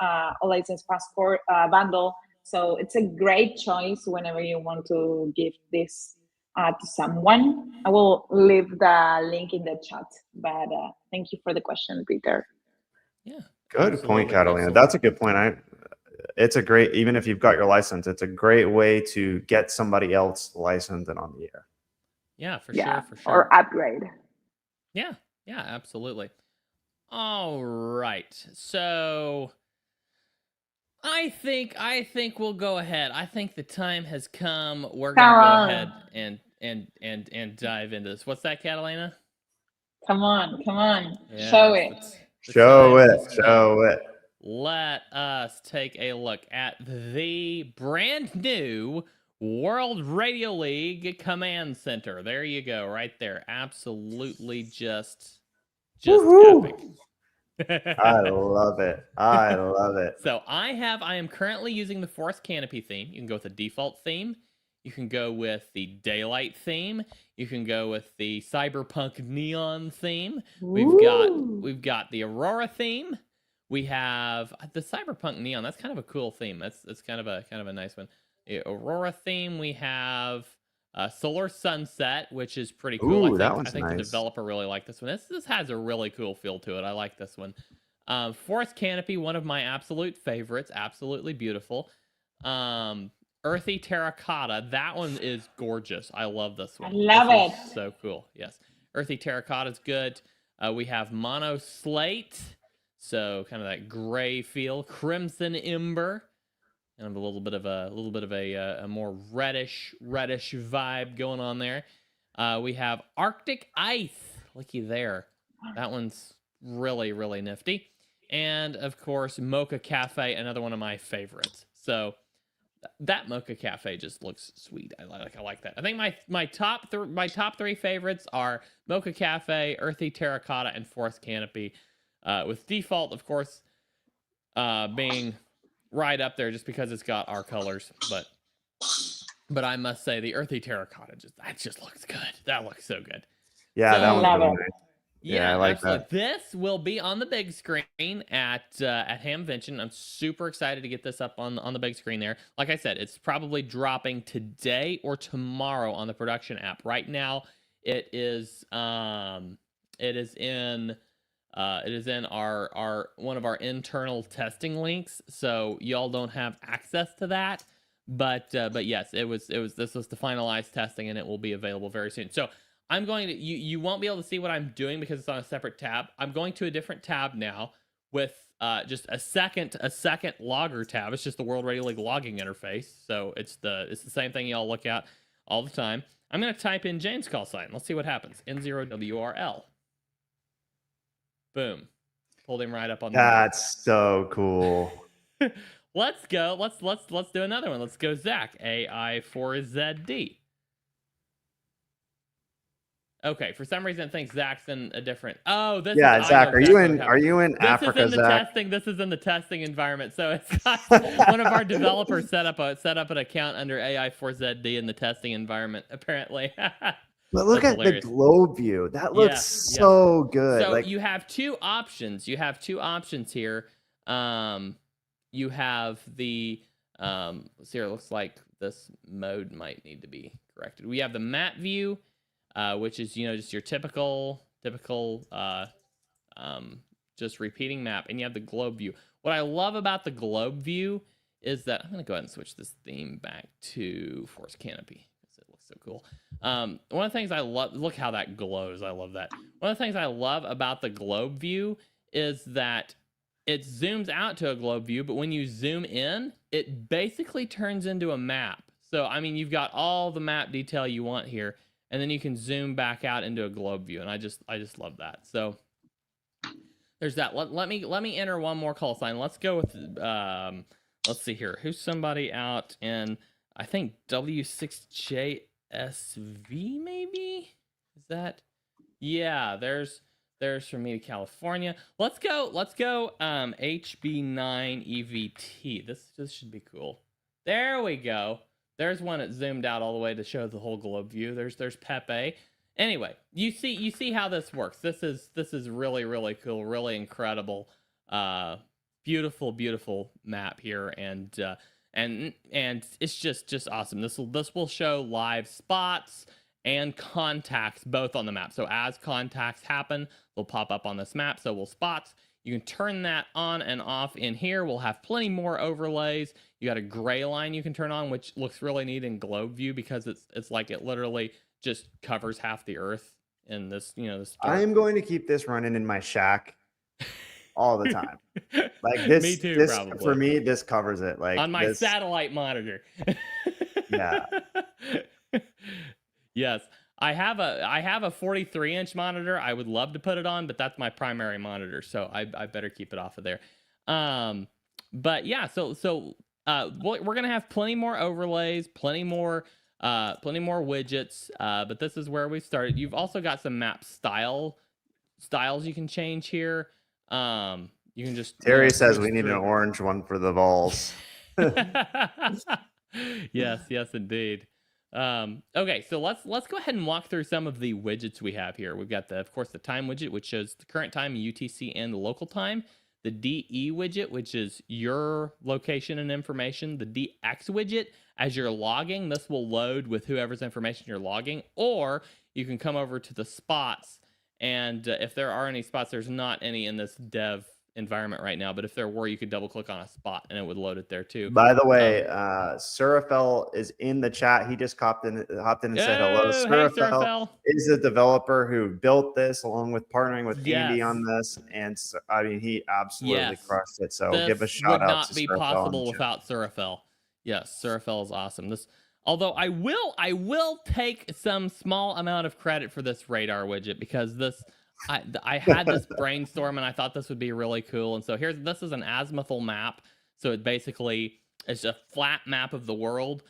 passport bundle. So it's a great choice whenever you want to give this to someone. I will leave the link in the chat, but thank you for the question, Peter. Yeah. Good point, Catalina. That's a good point. It's a great, even if you've got your license, it's a great way to get somebody else licensed and on the air. Yeah, for Yeah, sure. or upgrade. Yeah, absolutely. All right. So I think we'll go ahead. I think the time has come. We're gonna go ahead and dive into this. What's that, Catalina? Come on. Yeah, Show it. Show it. Let us take a look at the brand new World Radio League Command Center. There you go, right there. Absolutely just epic. I love it. So I am currently using the Forest Canopy theme. You can go with the default theme. You can go with the Daylight theme. You can go with the Cyberpunk Neon theme. We've got the Aurora theme. We have the Cyberpunk Neon. That's kind of a cool theme. That's kind of a nice one. The Aurora theme. We have Solar Sunset, which is pretty cool. Ooh, that one's I think nice. The developer really liked this one. This has a really cool feel to it. I like this one. Forest Canopy, one of my absolute favorites. Absolutely beautiful. Earthy Terracotta. That one is gorgeous. I love this one. I love it. So cool. Yes. Earthy Terracotta is good. We have Mono Slate. So kind of that gray feel. Crimson Ember. And a little bit of a more reddish vibe going on there. We have Arctic Ice. Looky there. That one's really, really nifty. And of course, Mocha Cafe, another one of my favorites. So that Mocha Cafe just looks sweet. I like that. I think my top three favorites are Mocha Cafe, Earthy Terracotta, and Forest Canopy. With default, of course, being right up there just because it's got our colors. But I must say the Earthy Terracotta just looks good. That looks so good. Yeah, So, that one's love really it. nice. Yeah, I like absolutely. that. This will be on the big screen at Hamvention. I'm super excited to get this up on the big screen there. Like I said, it's probably dropping today or tomorrow on the production app. Right now, it is in our one of our internal testing links, so y'all don't have access to that. But yes, this was the finalized testing, and it will be available very soon. So I'm going to you won't be able to see what I'm doing because it's on a separate tab. I'm going to a different tab now with just a second logger tab. It's just the World Radio League logging interface. So it's the same thing y'all look at all the time. I'm going to type in Jane's call sign. Let's see what happens. N0 WRL. Boom. Pulled him right up on the That's so cool. Let's go. Let's do another one. Let's go Zach. AI4ZD. Okay, for some reason it thinks Zach's in a different. Oh, this. Yeah, is, Zach, know are you in this Africa, is in the Zach? testing. This is in the testing environment. So it's got one of our developers set up an account under AI4ZD in the testing environment. Apparently. But look That's at hilarious. the globe view. That looks so good. So like you have two options. You have two options here. You have the let's see here. It looks like this mode might need to be corrected. We have the map view, which is just your typical just repeating map, and you have the globe view. What I love about the globe view is that I'm gonna go ahead and switch this theme back to Forest Canopy. It looks so cool. One of the things I love, look how that glows. I love that. One of the things I love about the globe view is that it zooms out to a globe view, but when you zoom in, it basically turns into a map. So, I mean, you've got all the map detail you want here, and then you can zoom back out into a globe view, and I just love that. So there's that. Let me enter one more call sign. Let's go with let's see here. Who's somebody out in, I think, W6JSV maybe? Is that? Yeah, there's from me to California. Let's go HB9EVT. This should be cool. There we go. There's one that zoomed out all the way to show the whole globe view. There's Pepe. Anyway, you see how this works. This is really, really cool, really incredible. Beautiful map here, and it's just awesome. This will show live spots and contacts both on the map. So as contacts happen, they'll pop up on this map. So will spots. You can turn that on and off in here. We'll have plenty more overlays. You got a gray line you can turn on, which looks really neat in globe view because it's like it literally just covers half the earth in this, this. I'm going to keep this running in my shack all the time. Like this, me too, this probably. for me, this covers it. Like on my satellite monitor. Yeah. Yes. I have a 43-inch monitor. I would love to put it on, but that's my primary monitor, so I better keep it off of there. But yeah, so we're gonna have plenty more overlays, plenty more widgets. But this is where we started. You've also got some map styles you can change here. You can just. Terry says we need an orange one for the balls. Yes, indeed. Okay, so let's go ahead and walk through some of the widgets we have here. We've got of course the time widget, which shows the current time, UTC, and the local time. The DE widget, which is your location and information. The DX widget, as you're logging, this will load with whoever's information you're logging. Or you can come over to the spots, and if there are any spots, there's not any in this dev environment right now, but if there were, you could double click on a spot and it would load it there too. By the way, Surafel is in the chat. He just hopped in and said hello. Surafel is a developer who built this along with partnering with Andy on this, and so, I mean, he absolutely crushed it. So give a shout out to Surafel. This would not be possible without Surafel. Yes, Surafel is awesome. Although I will take some small amount of credit for this radar widget, because I had this brainstorm and I thought this would be really cool. And so this is an azimuthal map. So it's a flat map of the world.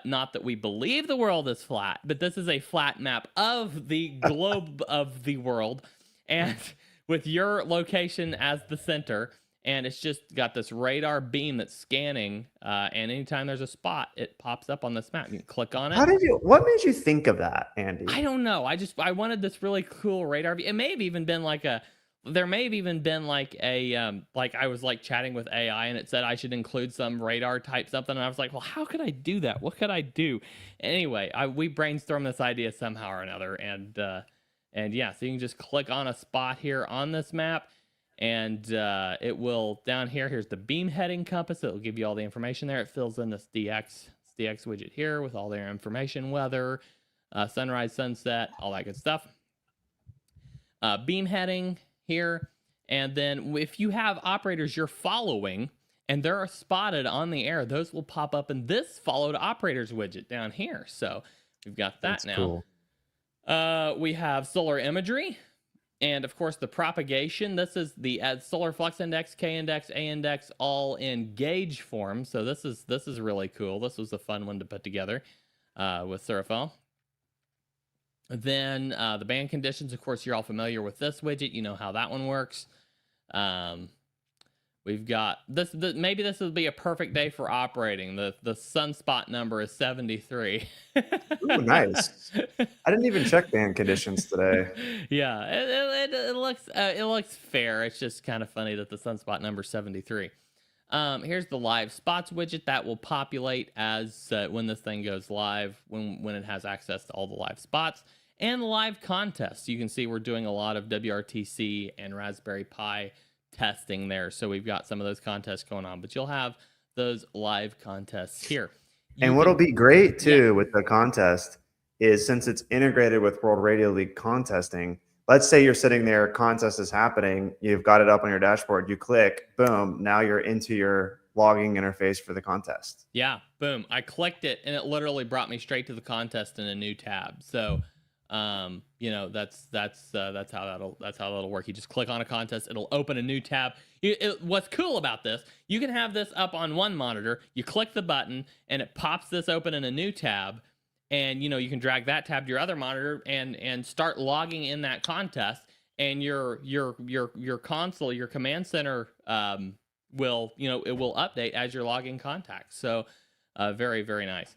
Not that we believe the world is flat, but this is a flat map of the globe of the world, and with your location as the center. And it's just got this radar beam that's scanning, and anytime there's a spot, it pops up on this map. You can click on it. What made you think of that, Andy? I don't know. I wanted this really cool radar. It may have even been like I was like chatting with AI and it said I should include some radar type something. And I was like, well, how could I do that? What could I do? Anyway, we brainstormed this idea somehow or another. And yeah, so you can just click on a spot here on this map. And it will, down here, here's the beam heading compass. It'll give you all the information there. It fills in this DX widget here with all their information, weather, sunrise, sunset, all that good stuff. Beam heading here. And then if you have operators you're following and they're spotted on the air, those will pop up in this followed operators widget down here. So we've got that. That's now. Cool. We have solar imagery. And of course, the propagation. This is the solar flux index, K index, A index, all in gauge form. So this is really cool. This was a fun one to put together with Surafel. Then the band conditions. Of course, you're all familiar with this widget. You know how that one works. We've got this. Maybe this would be a perfect day for operating. The sunspot number is 73. Ooh, nice. I didn't even check band conditions today. Yeah, it looks fair. It's just kind of funny that the sunspot number is 73. Here's the live spots widget that will populate as when this thing goes live, when it has access to all the live spots. And the live contests. You can see we're doing a lot of WRTC and Raspberry Pi testing there, so we've got some of those contests going on, but you'll have those live contests here. And what'll be great too with the contest is, since it's integrated with World Radio League contesting, let's say you're sitting there, contest is happening, you've got it up on your dashboard, you click, boom, now you're into your logging interface for the contest. Yeah, boom. I clicked it and it literally brought me straight to the contest in a new tab. So, you know, that's how that'll work. You just click on a contest, it'll open a new tab. What's cool about this, you can have this up on one monitor, you click the button and it pops this open in a new tab. And, you know, you can drag that tab to your other monitor and start logging in that contest, and your console, your command center, will, you know, it will update as you're logging contacts. So, very, very nice.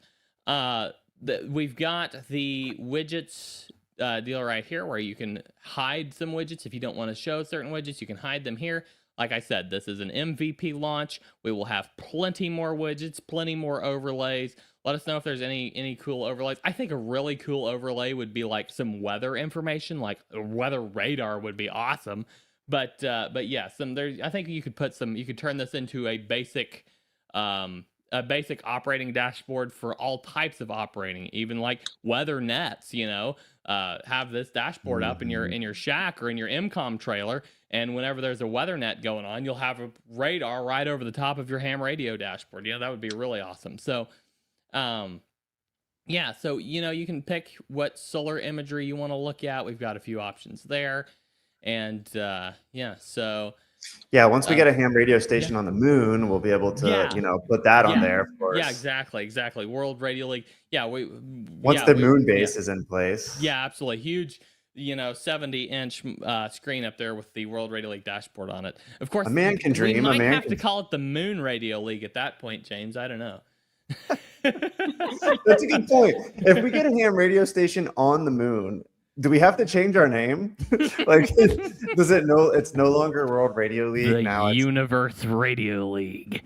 We've got the widgets deal right here, where you can hide some widgets. If you don't want to show certain widgets, you can hide them here. Like I said, this is an MVP launch. We will have plenty more widgets, plenty more overlays. Let us know if there's any cool overlays. I think a really cool overlay would be like some weather information, like a weather radar would be awesome. But yeah, I think you could turn this into a basic operating dashboard for all types of operating, even like weather nets, you know. Have this dashboard up in your shack or in your MCOM trailer, and whenever there's a weather net going on, you'll have a radar right over the top of your ham radio dashboard. You know, that would be really awesome. So, yeah, so, you know, you can pick what solar imagery you want to look at. We've got a few options there. And, yeah, so. Yeah, once we get a ham radio station on the moon, we'll be able to, you know, put that on there, of course. Yeah, exactly. World Radio League. Yeah, once the moon base is in place. Yeah, absolutely. Huge, you know, 70-inch screen up there with the World Radio League dashboard on it. Of course, a man can dream. We might have to call it the Moon Radio League at that point, James. I don't know. That's a good point. If we get a ham radio station on the moon, do we have to change our name? Like, it's no longer World Radio League now. It's Universe Radio League.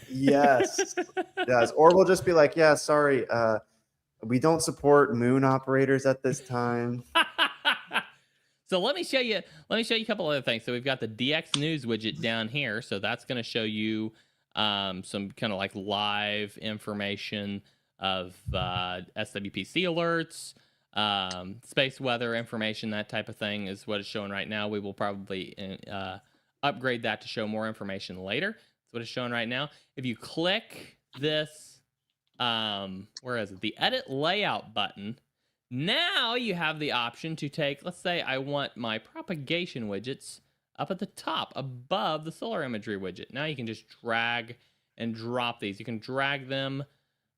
Yes. Or we'll just be like, yeah, sorry, we don't support moon operators at this time. So let me show you a couple other things. So we've got the DX News widget down here. So that's going to show you some kind of like live information of SWPC alerts, space weather information, that type of thing is what it's showing right now. We will probably upgrade that to show more information later. That's what it's showing right now. If you click this, where is it? The edit layout button. Now you have the option to take, let's say I want my propagation widgets up at the top above the solar imagery widget. Now you can just drag and drop these. You can drag them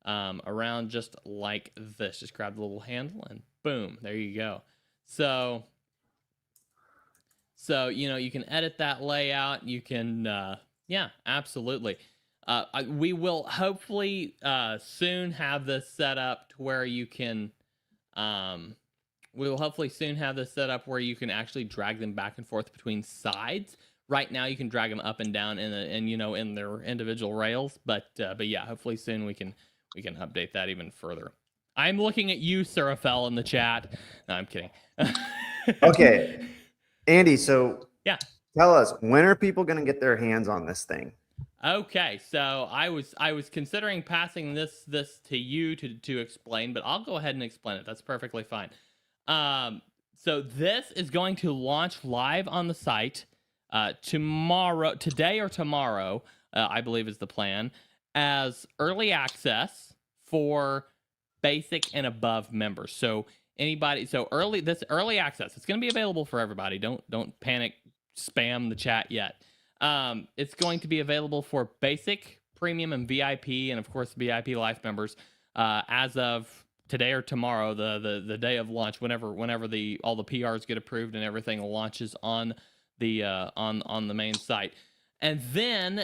around just like this. Just grab the little handle and boom, there you go. So you know, you can edit that layout. You can, yeah, absolutely. We will hopefully soon have this set up to where you can, we will hopefully soon have this set up where you can actually drag them back and forth between sides. Right now, you can drag them up and down in you know, in their individual rails. But yeah, hopefully soon we can update that even further. I'm looking at you, Surafel, in the chat. No, I'm kidding. Okay, Andy. So yeah, tell us, when are people going to get their hands on this thing? Okay, so I was considering passing this to you to explain, but I'll go ahead and explain it. That's perfectly fine. So this is going to launch live on the site today or tomorrow, I believe is the plan, as early access for basic and above members. So this early access, it's going to be available for everybody. Don't panic, spam the chat yet. It's going to be available for basic, premium, and VIP, and of course VIP Life members as of today or tomorrow, the day of launch, whenever all the PRs get approved and everything launches on the main site. And then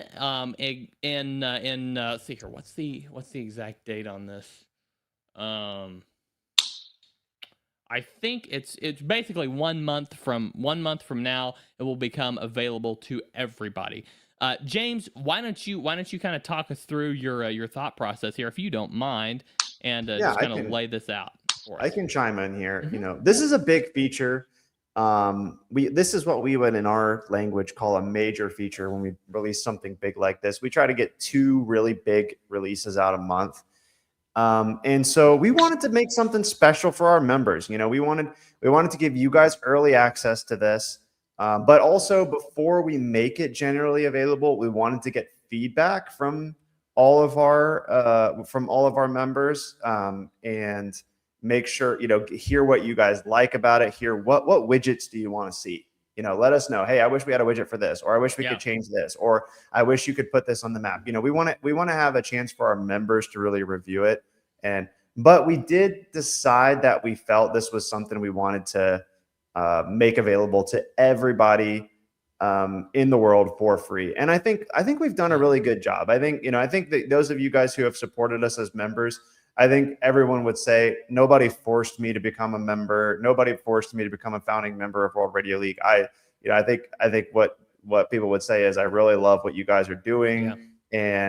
let's see here, what's the exact date on this? I think it's basically 1 month from now it will become available to everybody. James, why don't you kind of talk us through your thought process here, if you don't mind, and just kind of lay this out for us. I can chime in here. Mm-hmm. You know, this is a big feature. This is what we would in our language call a major feature when we release something big like this. We try to get 2 really big releases out a month. And so we wanted to make something special for our members. You know, we wanted we wanted to give you guys early access to this. But also, before we make it generally available, we wanted to get feedback from all of our members, and make sure, hear what you guys like about it. Hear what widgets do you want to see? Let us know. Hey, I wish we had a widget for this, or I wish we could change this, or I wish you could put this on the map. We want to have a chance for our members to really review it. But we did decide that we felt this was something we wanted to make available to everybody in the world for free. And I think we've done a really good job. I think that those of you guys who have supported us as members, I think everyone would say nobody forced me to become a member. Nobody forced me to become a founding member of World Radio League. I think what people would say is I really love what you guys are doing. Yeah.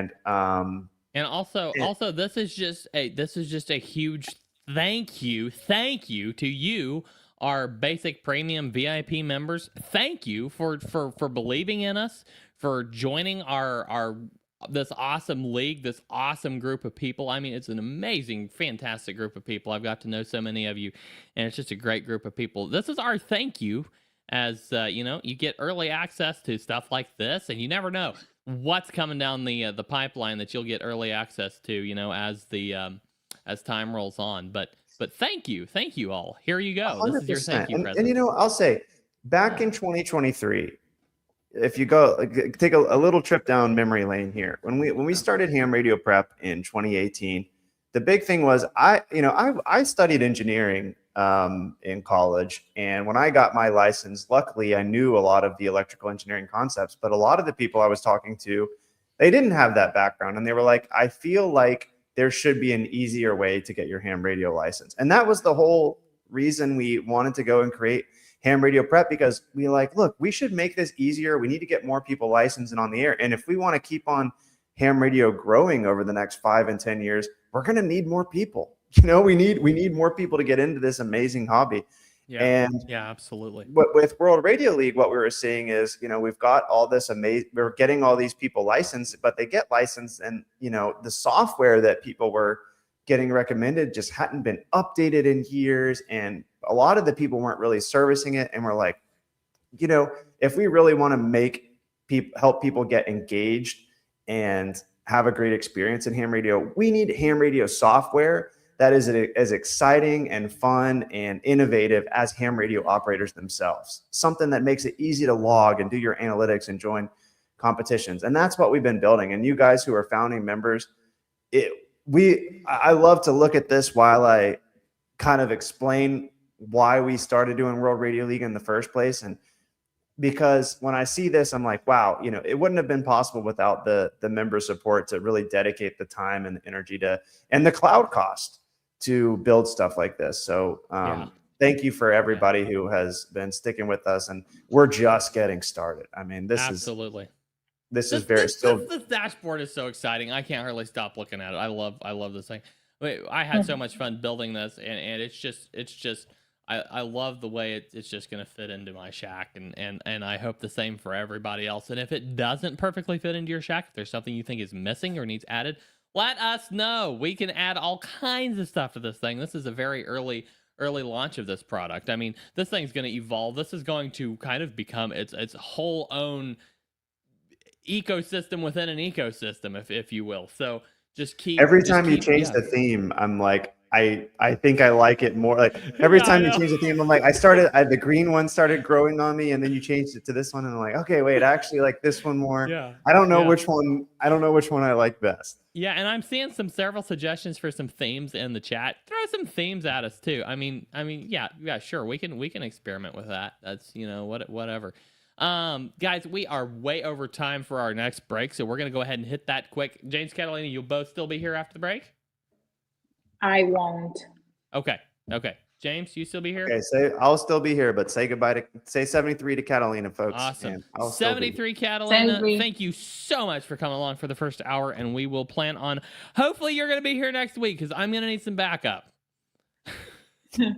And also this is just a huge thank you to you, our basic premium VIP members. Thank you for believing in us, for joining our this awesome league, this awesome group of people. I mean, it's an amazing, fantastic group of people. I've got to know so many of you, and it's just a great group of people. This is our thank you, as you get early access to stuff like this, and you never know what's coming down the pipeline that you'll get early access to, as time rolls on. But thank you all. Here you go. 100%. This is your thank you present. And I'll say, back in 2023, if you go take a little trip down memory lane here, when we started Ham Radio Prep in 2018, the big thing was I studied engineering in college, and when I got my license, luckily I knew a lot of the electrical engineering concepts, but a lot of the people I was talking to, they didn't have that background, and they were like, I feel like there should be an easier way to get your ham radio license. And that was the whole reason we wanted to go and create Ham Radio Prep, because we look, we should make this easier. We need to get more people licensed and on the air. And if we want to keep on ham radio growing over the next 5 and 10 years, we're going to need more people. We need more people to get into this amazing hobby. Yeah, absolutely. With World Radio League, what we were seeing is, we've got all this we're getting all these people licensed, but they get licensed, and the software that people were getting recommended just hadn't been updated in years, and a lot of the people weren't really servicing it. And we're like, if we really want to help people get engaged and have a great experience in ham radio, we need ham radio software that is as exciting and fun and innovative as ham radio operators themselves. Something that makes it easy to log and do your analytics and join competitions. And that's what we've been building. And you guys who are founding members, I love to look at this while I kind of explain why we started doing World Radio League in the first place. And because when I see this, I'm like, wow, it wouldn't have been possible without the member support to really dedicate the time and the energy and the cloud cost to build stuff like this. So thank you for everybody who has been sticking with us, and we're just getting started. I mean, this This dashboard is so exciting. I can't hardly stop looking at it. I love this thing. I had so much fun building this, and it's just I love the way it's just going to fit into my shack, and I hope the same for everybody else. And if it doesn't perfectly fit into your shack, if there's something you think is missing or needs added, let us know. We can add all kinds of stuff to this thing. This is a very early launch of this product. I mean, this thing's going to evolve. This is going to kind of become its whole own ecosystem within an ecosystem, if you will. So just keep every time you change the theme, I'm like, I think I like it more. Like every time you change the theme, I'm like, the green one started growing on me, and then you changed it to this one, and I'm like, okay, wait, I actually like this one more. Yeah. I don't know which one I like best. Yeah, and I'm seeing several suggestions for some themes in the chat. Throw some themes at us too. I mean, yeah, sure, we can experiment with that. That's whatever. Guys, we are way over time for our next break, so we're gonna go ahead and hit that quick. James, Catalina, you'll both still be here after the break? I won't. Okay. James, you still be here? Okay, I'll still be here, but say goodbye to 73 to Catalina, folks. Awesome. 73 Catalina, 73. Thank you so much for coming along for the first hour, and we will plan on, hopefully you're going to be here next week, because I'm going to need some backup. yes,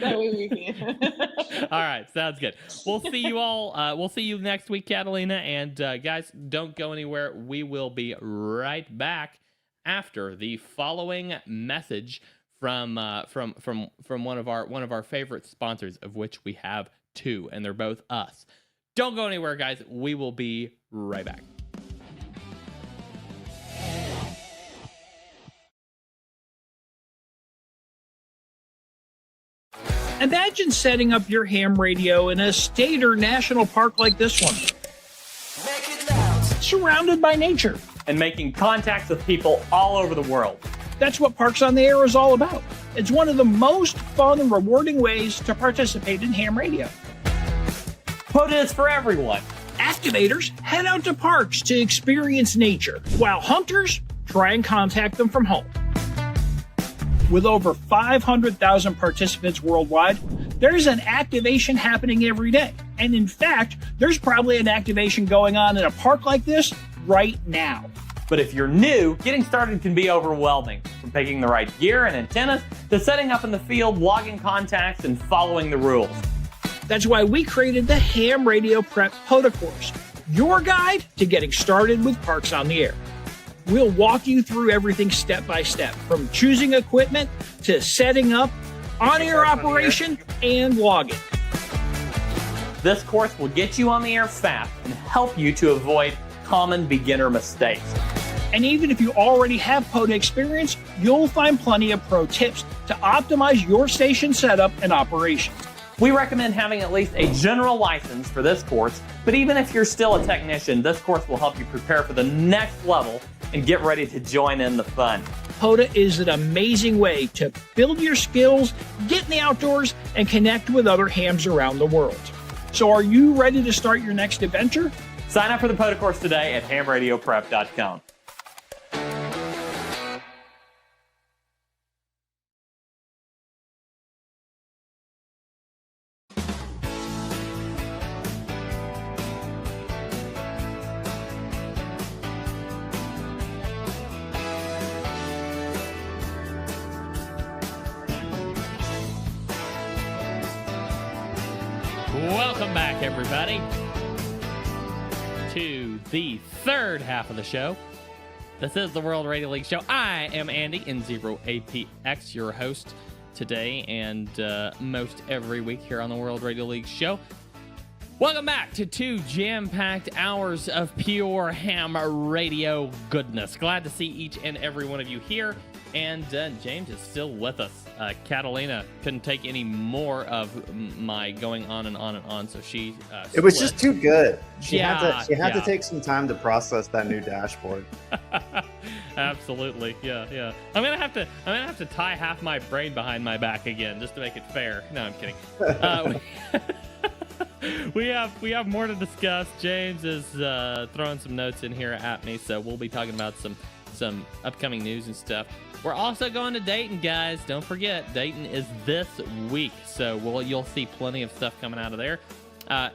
I will be here. All right, sounds good. We'll see you all. We'll see you next week, Catalina, and guys, don't go anywhere. We will be right back after the following message from one of our favorite sponsors, of which we have two, and they're both us. Don't go anywhere, guys. We will be right back. Imagine setting up your ham radio in a state or national park like this one, surrounded by nature. And making contacts with people all over the world. That's what Parks on the Air is all about. It's one of the most fun and rewarding ways to participate in ham radio. POTA is for everyone. Activators head out to parks to experience nature, while hunters try and contact them from home. With over 500,000 participants worldwide, there's an activation happening every day. And in fact, there's probably an activation going on in a park like this right now. But if you're new, getting started can be overwhelming. From picking the right gear and antennas to setting up in the field, logging contacts, and following the rules. That's why we created the Ham Radio Prep POTA course, your guide to getting started with Parks on the Air. We'll walk you through everything step by step, from choosing equipment to setting up, on-air operation, and logging. This course will get you on the air fast and help you to avoid common beginner mistakes. And even if you already have POTA experience, you'll find plenty of pro tips to optimize your station setup and operations. We recommend having at least a general license for this course, but even if you're still a technician, this course will help you prepare for the next level and get ready to join in the fun. POTA is an amazing way to build your skills, get in the outdoors, and connect with other hams around the world. So are you ready to start your next adventure? Sign up for the POTA course today at hamradioprep.com. Welcome back, everybody, to the third half of the show. This is the World Radio League Show. I am Andy, N0APX, your host today and most every week here on the World Radio League Show. Welcome back to 2 jam-packed hours of pure ham radio goodness. Glad to see each and every one of you here. And James is still with us. Catalina couldn't take any more of my going on and on and on, so she it was just too good. She Yeah, had to take some time to process that new dashboard. Absolutely, yeah. I'm gonna have to tie half my brain behind my back again just to make it fair. No, I'm kidding. We have more to discuss. James is throwing some notes in here at me, so we'll be talking about some upcoming news and stuff. We're also going to Dayton, guys. Don't forget, Dayton is this week, so you'll see plenty of stuff coming out of there.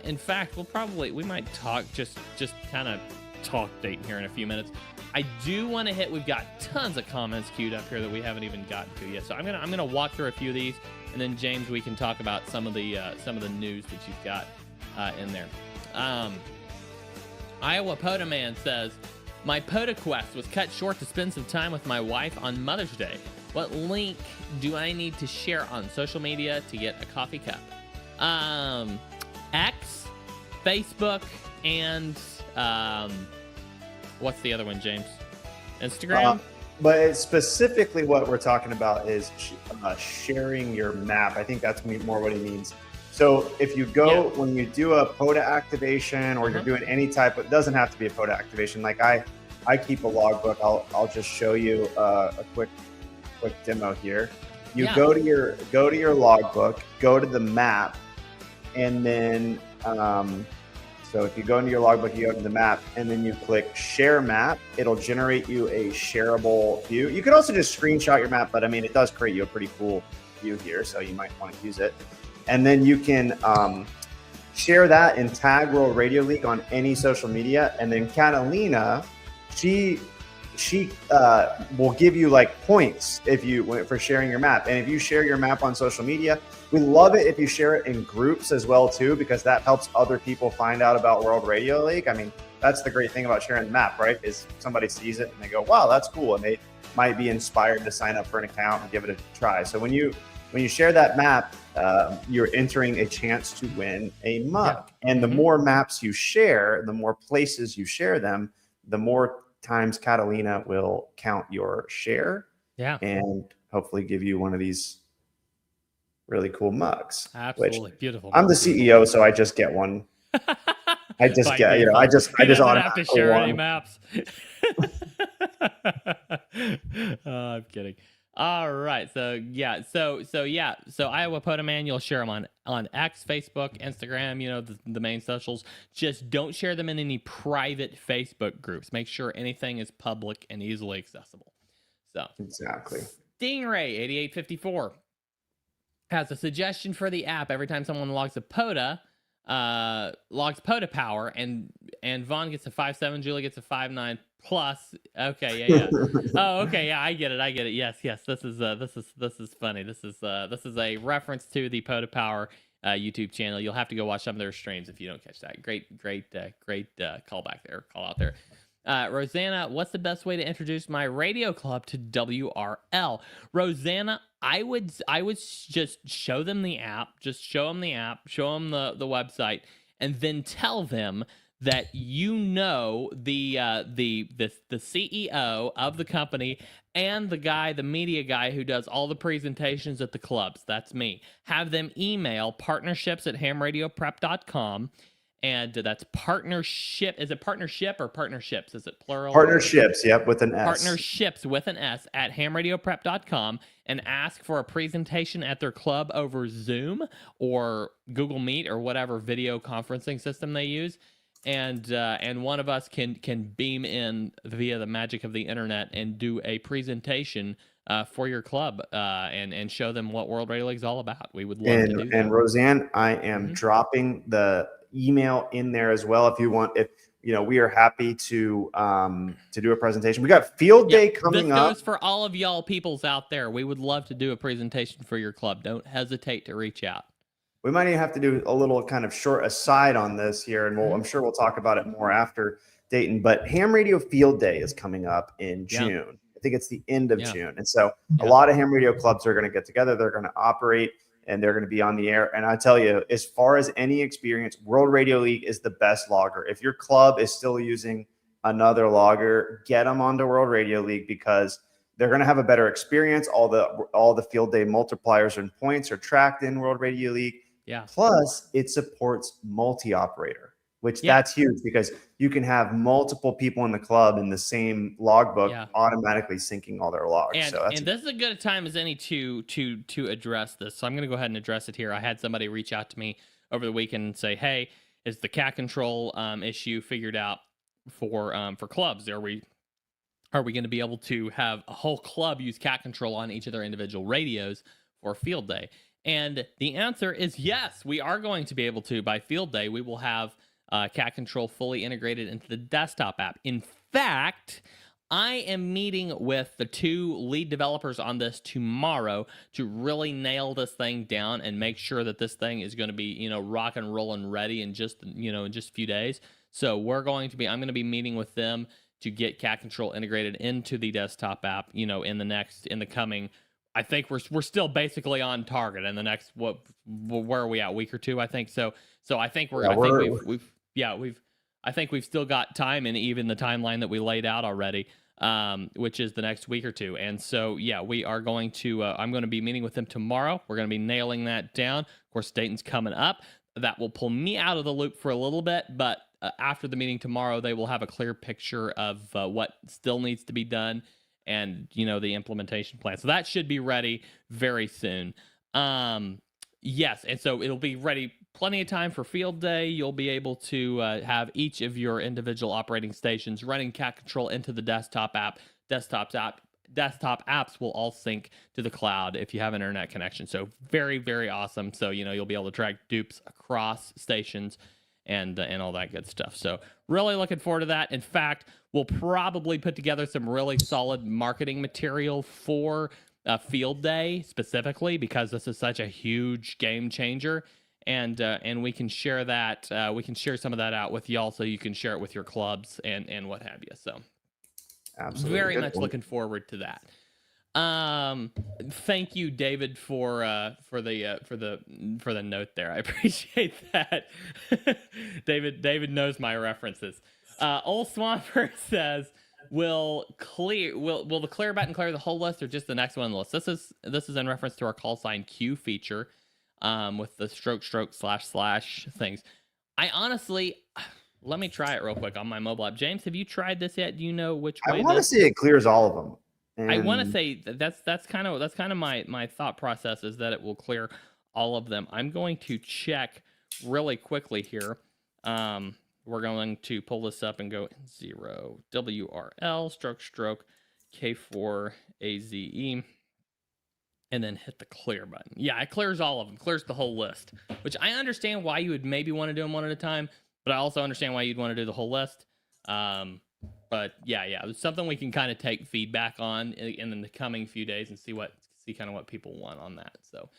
In fact, we might talk just kind of talk Dayton here in a few minutes. I do want to hit. We've got tons of comments queued up here that we haven't even gotten to yet, so I'm gonna walk through a few of these, and then James, we can talk about some of the news that you've got in there. Iowa POTA Man says, my POTA quest was cut short to spend some time with my wife on Mother's Day. What link do I need to share on social media to get a coffee cup? X, Facebook, and what's the other one, James? Instagram? But it's specifically what we're talking about is sharing your map. I think that's more what he means. So if you go, when you do a POTA activation or you're doing any type of, it doesn't have to be a POTA activation. Like I keep a logbook. I'll just show you a quick demo here. You go to your logbook, go to the map, and then so if you go into your logbook, you go to the map, and then you click Share Map. It'll generate you a shareable view. You could also just screenshot your map, but I mean, it does create you a pretty cool view here, so you might want to use it. And then you can share that and tag World Radio League on any social media. And then Catalina, she will give you like points for sharing your map. And if you share your map on social media, we love it if you share it in groups as well too, because that helps other people find out about World Radio League. I mean, that's the great thing about sharing the map, right? Is somebody sees it and they go, wow, that's cool. And they might be inspired to sign up for an account and give it a try. So when you share that map, you're entering a chance to win a mug. Yeah. And the more maps you share, the more places you share them, the more times Catalina will count your share. Yeah. And hopefully give you one of these really cool mugs. Absolutely beautiful. I'm the CEO, so I just get one. I just get, you know, I just have to share any maps. I'm kidding. All right. So Iowa POTA Man, you'll share them on X, Facebook, Instagram, you know, the main socials. Just don't share them in any private Facebook groups. Make sure anything is public and easily accessible. So exactly. Stingray 8854 has a suggestion for the app. Every time someone logs POTA power, and Vaughn gets a 5.7, Julie gets a 5.9 plus. Okay, yeah. Oh, okay, yeah, I get it. Yes. This is funny. This is a reference to the POTA Power YouTube channel. You'll have to go watch some of their streams if you don't catch that. Great call out there. Rosanna, what's the best way to introduce my radio club to WRL? Rosanna, I would just show them the app. Just show them the app. Show them the website, and then tell them that you know the CEO of the company and the media guy who does all the presentations at the clubs. That's me. Have them email partnership@hamradioprep.com. And that's partnership. Is it partnership or partnerships? Is it plural? Partnerships, yep, with an S. Partnerships with an S at hamradioprep.com, and ask for a presentation at their club over Zoom or Google Meet or whatever video conferencing system they use. And one of us can beam in via the magic of the internet and do a presentation for your club and show them what World Radio League is all about. We would love to do that. And Roseanne, I am dropping the email in there as well if you want. If you know, we are happy to do a presentation. We got field day coming up. This goes for all of y'all peoples out there. We would love to do a presentation for your club. Don't hesitate to reach out. We might even have to do a little kind of short aside on this here, and I'm sure we'll talk about it more after Dayton. But Ham Radio Field Day is coming up in June. I think it's the end of June. And so a lot of ham radio clubs are going to get together. They're going to operate, and they're going to be on the air. And I tell you, as far as any experience, World Radio League is the best logger. If your club is still using another logger, get them onto World Radio League, because they're going to have a better experience. All the field day multipliers and points are tracked in World Radio League. Yeah. Plus, it supports multi-operator, which that's huge, because you can have multiple people in the club in the same logbook automatically syncing all their logs. And this is a good time as any to address this. So I'm going to go ahead and address it here. I had somebody reach out to me over the weekend and say, "Hey, is the cat control issue figured out for clubs? Are we going to be able to have a whole club use cat control on each of their individual radios for field day?" And the answer is yes, we are going to be able to. By field day, we will have cat control fully integrated into the desktop app. In fact, I am meeting with the two lead developers on this tomorrow to really nail this thing down and make sure that this thing is going to be, you know, rock and roll and ready in just a few days. So I'm going to be meeting with them to get cat control integrated into the desktop app, you know, in the coming, I think we're still basically on target in the next, where are we at, week or two, I think. So I think I think we've still got time in even the timeline that we laid out already, which is the next week or two. And so, we are going to, I'm going to be meeting with them tomorrow. We're going to be nailing that down. Of course, Dayton's coming up. That will pull me out of the loop for a little bit, but after the meeting tomorrow, they will have a clear picture of what still needs to be done, and the implementation plan. So that should be ready very soon. Yes, and so it'll be ready plenty of time for field day. You'll be able to have each of your individual operating stations running cat control into the desktop app. Desktop apps will all sync to the cloud if you have an internet connection. So very, very awesome. So you'll be able to track dupes across stations and all that good stuff. So really looking forward to that. In fact, we'll probably put together some really solid marketing material for field day specifically, because this is such a huge game changer. and we can share that. We can share some of that out with y'all, so you can share it with your clubs and what have you. So, Absolutely. very Good much point. looking forward to that. Thank you, David, for the note there. I appreciate that. David knows my references. Old Swamper says, will the clear button clear the whole list or just the next one on the list? This is in reference to our call sign Q feature, with the // things. I honestly, let me try it real quick on my mobile app. James, have you tried this yet? Do you know which way? I want to say it clears all of them. I want to And say that's kind of my thought process, is that it will clear all of them. I'm going to check really quickly here. We're going to pull this up and go 0 WRL stroke K4 AZE, and then hit the clear button. Yeah, it clears all of them, clears the whole list, which I understand why you would maybe want to do them one at a time, but I also understand why you'd want to do the whole list. But yeah, it's something we can kind of take feedback on in the coming few days and see kind of what people want on that. So,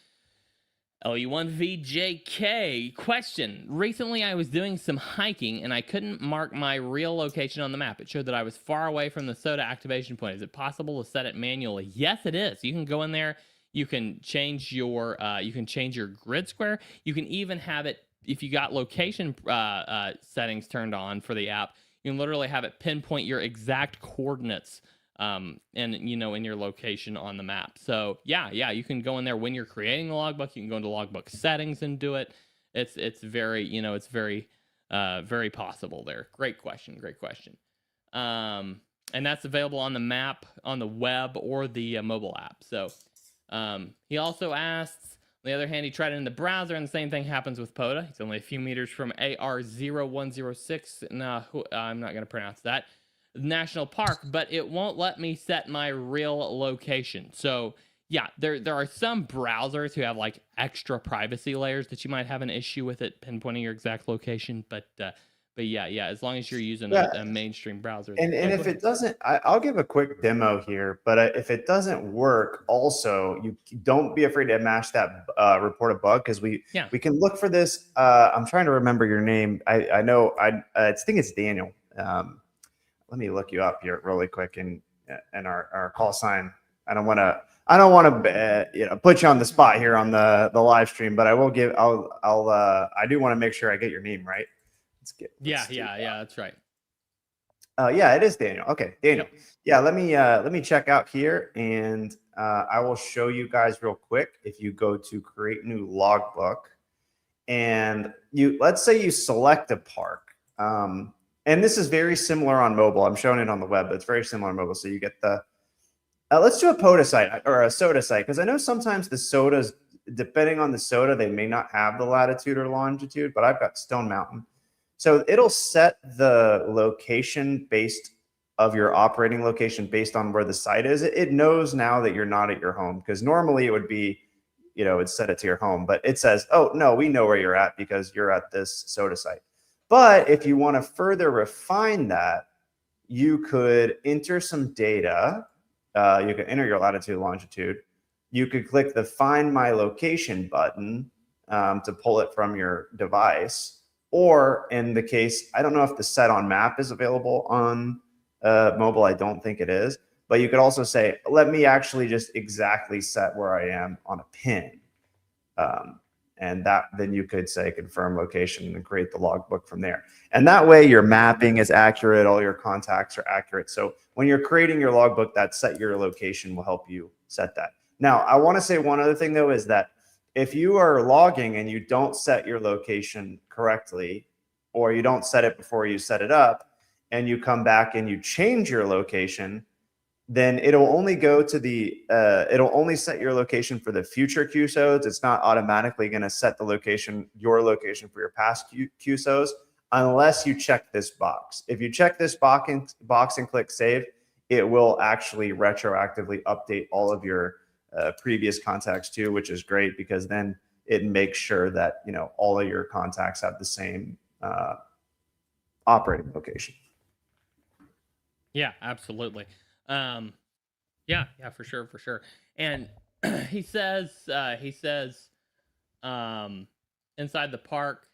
LU1VJK question. Recently, I was doing some hiking and I couldn't mark my real location on the map. It showed that I was far away from the SOTA activation point. Is it possible to set it manually? Yes, it is. You can go in there. You can change your grid square. You can even have it, if you got location settings turned on for the app, you can literally have it pinpoint your exact coordinates, and in your location on the map. So yeah, you can go in there when you're creating the logbook. You can go into logbook settings and do it. It's very very possible there. Great question. And that's available on the map, on the web, or the mobile app. So he also asks, on the other hand, he tried it in the browser, and the same thing happens with POTA. He's only a few meters from AR0106. No, I'm not going to pronounce that. National Park, but it won't let me set my real location. So yeah, there are some browsers who have like extra privacy layers that you might have an issue with it pinpointing your exact location. But yeah, as long as you're using a mainstream browser. And if it doesn't, I'll give a quick demo here, but if it doesn't work, also, you don't be afraid to mash that report a bug, because we can look for this. I'm trying to remember your name. I know, I think it's Daniel. Let me look you up here really quick and our call sign. I don't want to put you on the spot here on the live stream, but I will give, I do want to make sure I get your name right. Yeah, that's right. Yeah, it is Daniel. Okay, Daniel. Yep. Yeah, let me check out here, and I will show you guys real quick. If you go to create new logbook, and let's say you select a park, and this is very similar on mobile. I'm showing it on the web, but it's very similar on mobile. So you get the let's do a POTA site or a SOTA site, because I know sometimes the SOTAs, depending on the SOTA, they may not have the latitude or longitude, but I've got Stone Mountain. So it'll set the location of your operating location based on where the site is. It knows now that you're not at your home, because normally it would be, it'd set it to your home, but it says, oh no, we know where you're at because you're at this SOTA site. But if you want to further refine that, you could enter some data. You can enter your latitude, longitude. You could click the Find My Location button to pull it from your device. Or in the case, I don't know if the set on map is available on mobile. I don't think it is. But you could also say, let me actually just exactly set where I am on a pin. And then you could say confirm location and create the logbook from there. And that way your mapping is accurate. All your contacts are accurate. So when you're creating your logbook, that set your location will help you set that. Now, I want to say one other thing, though, is that if you are logging and you don't set your location correctly, or you don't set it before you set it up, and you come back and you change your location, then it'll only go to it'll only set your location for the future QSOs. It's not automatically going to set your location for your past QSOs, unless you check this box. If you check this box and click save, it will actually retroactively update all of your previous contacts too, which is great, because then it makes sure that all of your contacts have the same operating location. Yeah, absolutely. Yeah, for sure. And he says inside the park,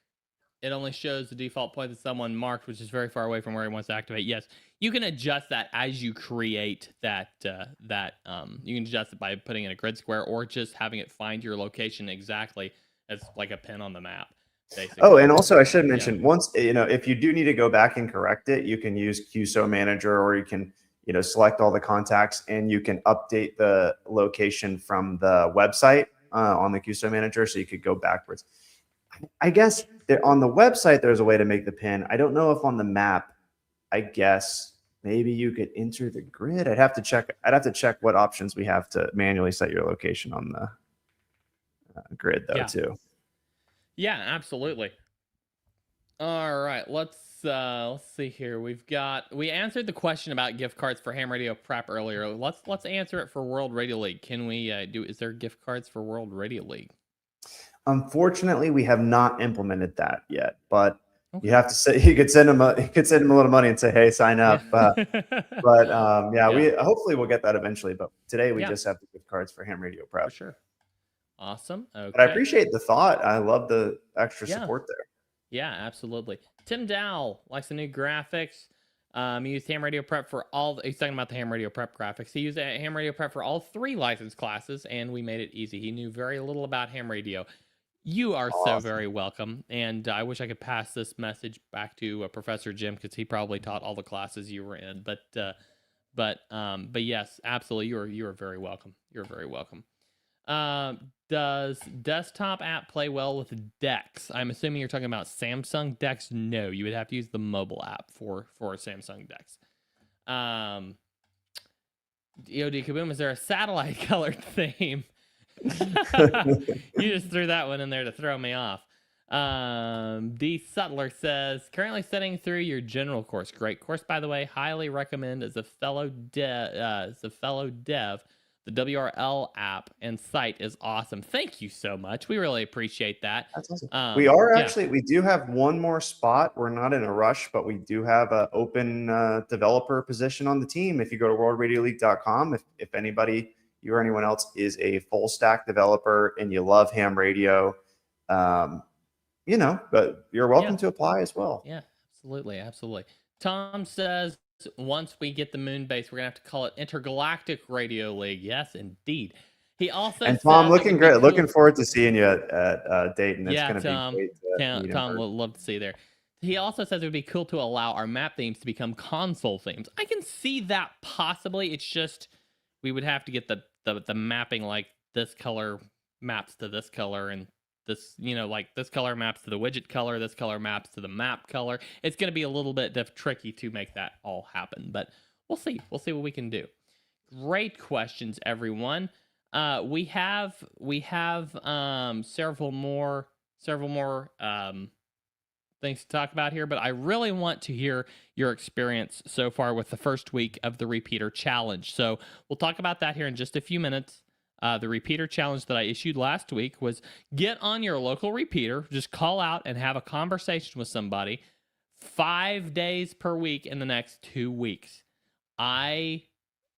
it only shows the default point that someone marked, which is very far away from where he wants to activate. Yes, you can adjust that as you create that. You can adjust it by putting in a grid square or just having it find your location exactly as like a pin on the map. Basically. Oh, and also I should mention once, if you do need to go back and correct it, you can use QSO Manager, or you can, select all the contacts and you can update the location from the website on the QSO Manager, so you could go backwards. I guess on the website, there's a way to make the pin. I don't know if on the map, I guess maybe you could enter the grid. I'd have to check what options we have to manually set your location on the grid though, too. Yeah, absolutely. All right, let's see here. We answered the question about gift cards for Ham Radio Prep earlier. Let's answer it for World Radio League. Can we is there gift cards for World Radio League? Unfortunately, we have not implemented that yet, but you have to say you could send them a little money and say, "Hey, sign up." We hopefully we'll get that eventually. But today we just have the gift cards for Ham Radio Prep. For sure. Awesome. Okay. But I appreciate the thought. I love the extra support there. Yeah, absolutely. Tim Dow likes the new graphics. He used Ham Radio Prep for he's talking about the Ham Radio Prep graphics. He used Ham Radio Prep for all 3 license classes, and we made it easy. He knew very little about ham radio. You are so very welcome, and I wish I could pass this message back to Professor Jim, because he probably taught all the classes you were in. But yes, absolutely, you are very welcome. You're very welcome. Does desktop app play well with DeX? I'm assuming you're talking about Samsung DeX. No, you would have to use the mobile app for Samsung DeX. EOD Kaboom, is there a satellite colored theme? You just threw that one in there to throw me off. D Sutler says, currently studying through your general course. Great course, by the way. Highly recommend as a fellow dev. The WRL app and site is awesome. Thank you so much. We really appreciate that. That's awesome. We do have one more spot. We're not in a rush, but we do have an open developer position on the team. If you go to worldradioleague.com, if anybody, you or anyone else, is a full stack developer and you love ham radio, but you're welcome to apply as well. Yeah, absolutely. Tom says, once we get the moon base, we're gonna have to call it Intergalactic Radio League. Yes, indeed. He also Tom, looking great. Cool. Looking forward to seeing you at Dayton. It's gonna be great. Tom would love to see you there. He also says it would be cool to allow our map themes to become console themes. I can see that possibly. It's just we would have to get the mapping, like this color maps to this color, and this, like this color maps to the widget color, this color maps to the map color. It's going to be a little bit tricky to make that all happen, but we'll see. We'll see what we can do. Great questions, everyone. We have several more things to talk about here, but I really want to hear your experience so far with the first week of the Repeater Challenge. So we'll talk about that here in just a few minutes. The repeater challenge that I issued last week was get on your local repeater, just call out and have a conversation with somebody 5 days per week in the next 2 weeks. I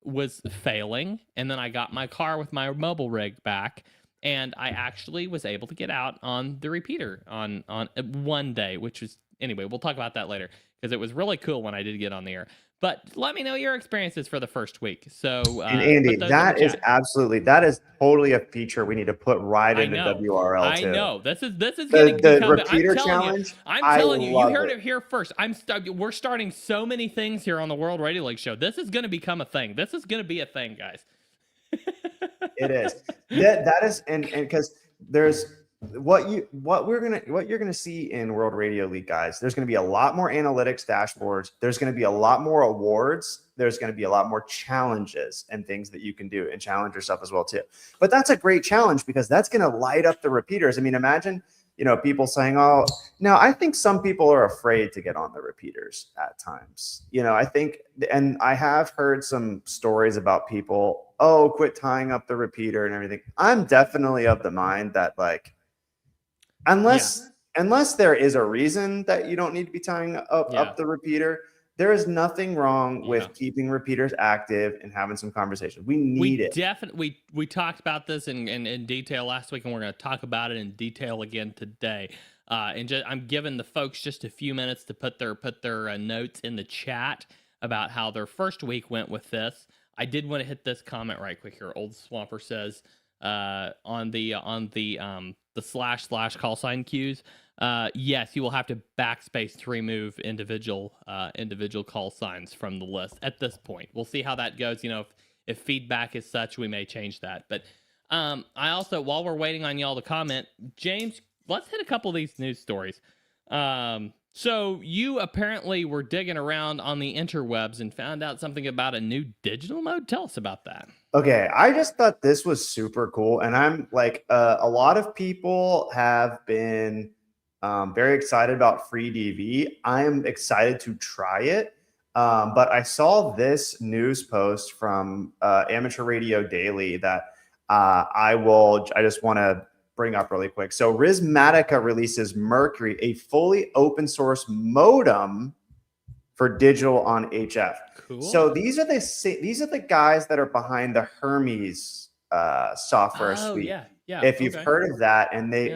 was failing, and then I got my car with my mobile rig back, and I actually was able to get out on the repeater on one day, which was, anyway, we'll talk about that later, because it was really cool when I did get on the air. But let me know your experiences for the first week. So, and Andy, that is totally a feature we need to put right into WRL too. I know this is going to become the repeater challenge. I'm telling you, you heard it here first. We're starting so many things here on the World Radio League show. This is going to become a thing. This is going to be a thing, guys. It is. That is, and because there's what you're gonna see in World Radio League, guys. There's gonna be a lot more analytics dashboards. There's gonna be a lot more awards. There's gonna be a lot more challenges and things that you can do and challenge yourself as well too. But that's a great challenge because that's gonna light up the repeaters. I mean, imagine people saying, "Oh, now I think some people are afraid to get on the repeaters at times." I think, and I have heard some stories about people, "Oh, quit tying up the repeater and everything." I'm definitely of the mind that unless there is a reason that you don't need to be tying up the repeater, there is nothing wrong Yeah. with keeping repeaters active and having some conversation. We need it. Definitely, we talked about this in detail last week, and we're going to talk about it in detail again today. I'm giving the folks just a few minutes to put their notes in the chat about how their first week went with this. I did want to hit this comment right quick here. Old Swamper says on the / call sign cues. Yes, you will have to backspace to remove individual call signs from the list at this point. We'll see how that goes. If feedback is such, we may change that. But I also, while we're waiting on y'all to comment, James, let's hit a couple of these news stories. So you apparently were digging around on the interwebs and found out something about a new digital mode. Tell us about that. Okay, I just thought this was super cool, and I'm like, a lot of people have been very excited about free DV. I am excited to try it, but I saw this news post from Amateur Radio Daily that I just want to bring up really quick. So Rhythmatica releases Mercury, a fully open source modem for digital on HF. Cool. So these are the guys that are behind the Hermes software suite. Yeah. If you've heard of that, and and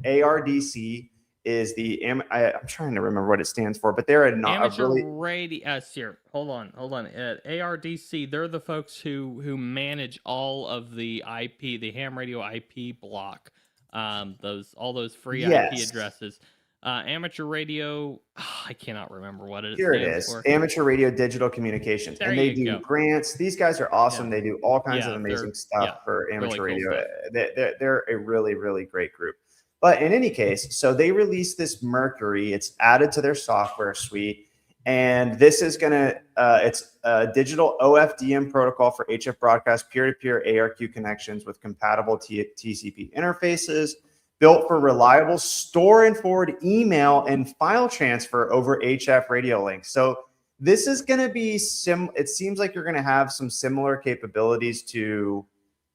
ARDC is I'm trying to remember what it stands for, but they're Amateur Radio. Here, hold on. At ARDC, they're the folks who manage all of the IP, the ham radio IP block. All those free IP addresses. Amateur Radio, I cannot remember what it is. Here it is. Amateur Radio Digital Communications. And they do grants. These guys are awesome. They do all kinds of amazing stuff for amateur really radio. Cool they're a really, really great group. But in any case, so they released this Mercury. It's added to their software suite. And this is it's a digital OFDM protocol for HF broadcast peer-to-peer ARQ connections with compatible TCP interfaces, built for reliable store and forward email and file transfer over HF radio links. So this is going to be it seems like you're going to have some similar capabilities to,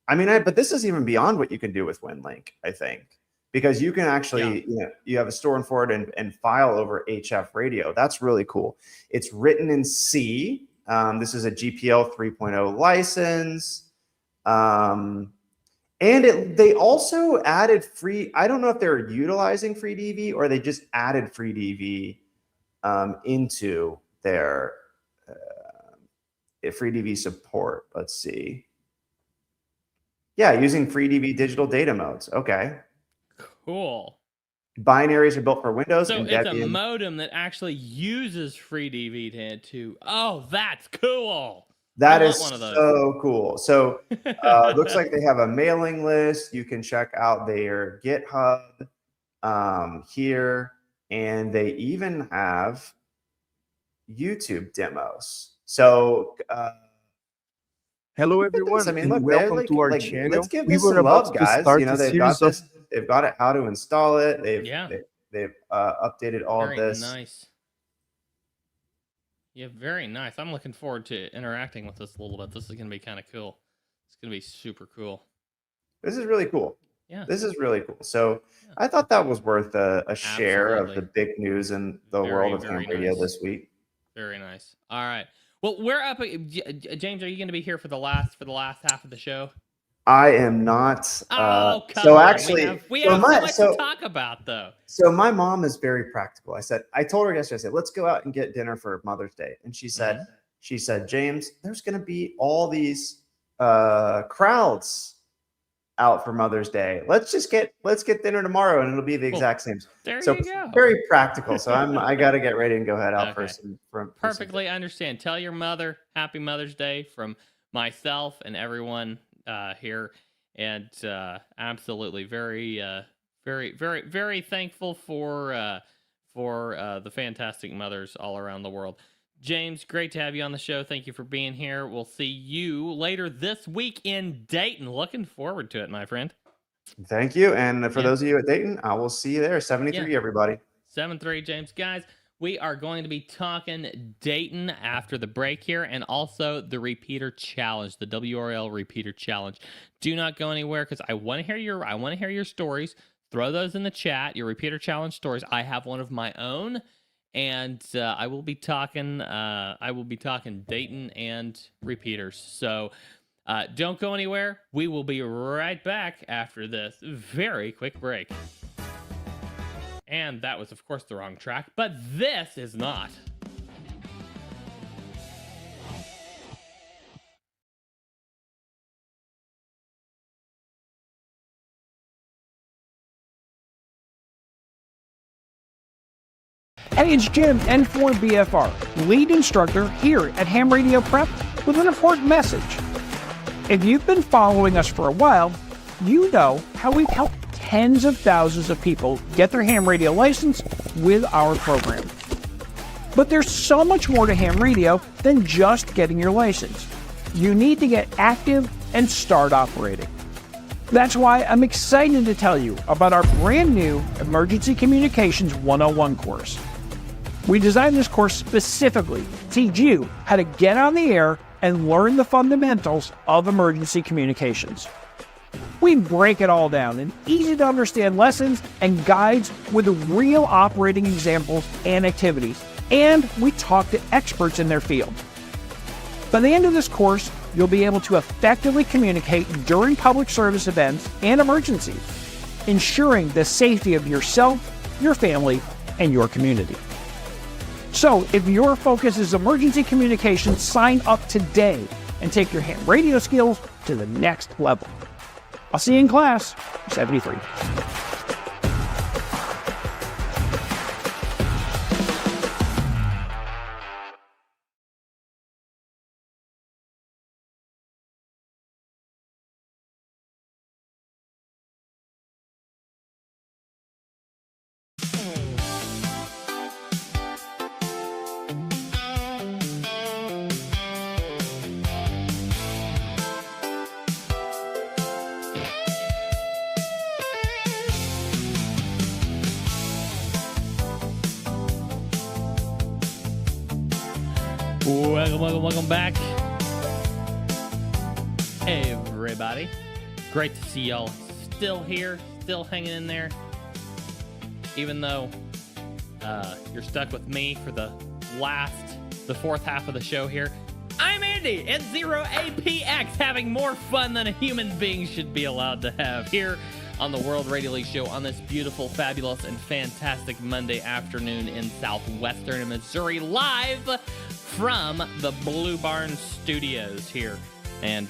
but this is even beyond what you can do with WinLink, I think, because you can actually, you have a store and forward and file over HF radio. That's really cool. It's written in C. This is a GPL 3.0 license. And they also added free. I don't know if they're utilizing FreeDV or they just added FreeDV into their FreeDV support. Let's see. Yeah, using FreeDV digital data modes. Okay. Cool. Binaries are built for Windows. So and it's Debian. a modem that actually uses FreeDV to. Oh, that's cool. That is so cool. So looks like they have a mailing list. You can check out their GitHub here, and they even have YouTube demos. So hello everyone, and welcome to our channel. Let's give this some love, guys. They've got it, how to install it. They've updated all of this. Nice. Yeah, very nice. I'm looking forward to interacting with this a little bit. This is going to be kind of cool. It's going to be super cool. This is really cool. Yeah. This is really cool. So I thought that was worth a share of the big news in the world of ham radio this week. Very nice. All right. Well, we're up. James, are you going to be here for the last half of the show? I am not. So actually, we have so much to talk about, though. So my mom is very practical. I told her yesterday, I said, let's go out and get dinner for Mother's Day. And she said, James, there's going to be all these crowds out for Mother's Day. Let's get dinner tomorrow, and it'll be the exact same. There you go. Very practical. So I got to get ready and go head out for some. Perfectly understand. Tell your mother Happy Mother's Day from myself and everyone here, and absolutely very thankful for the fantastic mothers all around the world. James, great to have you on the show. Thank you for being here. We'll see you later this week in Dayton. Looking forward to it, my friend. Thank you. And for those of you at Dayton, I will see you there. 73, everybody. 7-3, James. Guys, we are going to be talking Dayton after the break here, and also the repeater challenge, the WRL repeater challenge. Do not go anywhere, because I want to hear your stories. Throw those in the chat, your repeater challenge stories. I have one of my own, and I will be talking Dayton and repeaters. So don't go anywhere. We will be right back after this very quick break. And that was, of course, the wrong track, but this is not. Hey, it's Jim, N4BFR, lead instructor here at Ham Radio Prep with an important message. If you've been following us for a while, you know how we've helped tens of thousands of people get their ham radio license with our program. But there's so much more to ham radio than just getting your license. You need to get active and start operating. That's why I'm excited to tell you about our brand new Emergency Communications 101 course. We designed this course specifically to teach you how to get on the air and learn the fundamentals of emergency communications. We break it all down in easy to understand lessons and guides with real operating examples and activities, and we talk to experts in their field. By the end of this course, you'll be able to effectively communicate during public service events and emergencies, ensuring the safety of yourself, your family, and your community. So, if your focus is emergency communications, sign up today and take your ham radio skills to the next level. I'll see you in class 73. Welcome back, everybody. Great to see y'all still here, still hanging in there, even though you're stuck with me for the fourth half of the show here. I'm Andy at 0APX, having more fun than a human being should be allowed to have here on the World Radio League show on this beautiful, fabulous, and fantastic Monday afternoon in southwestern Missouri, live from the Blue Barn Studios here. And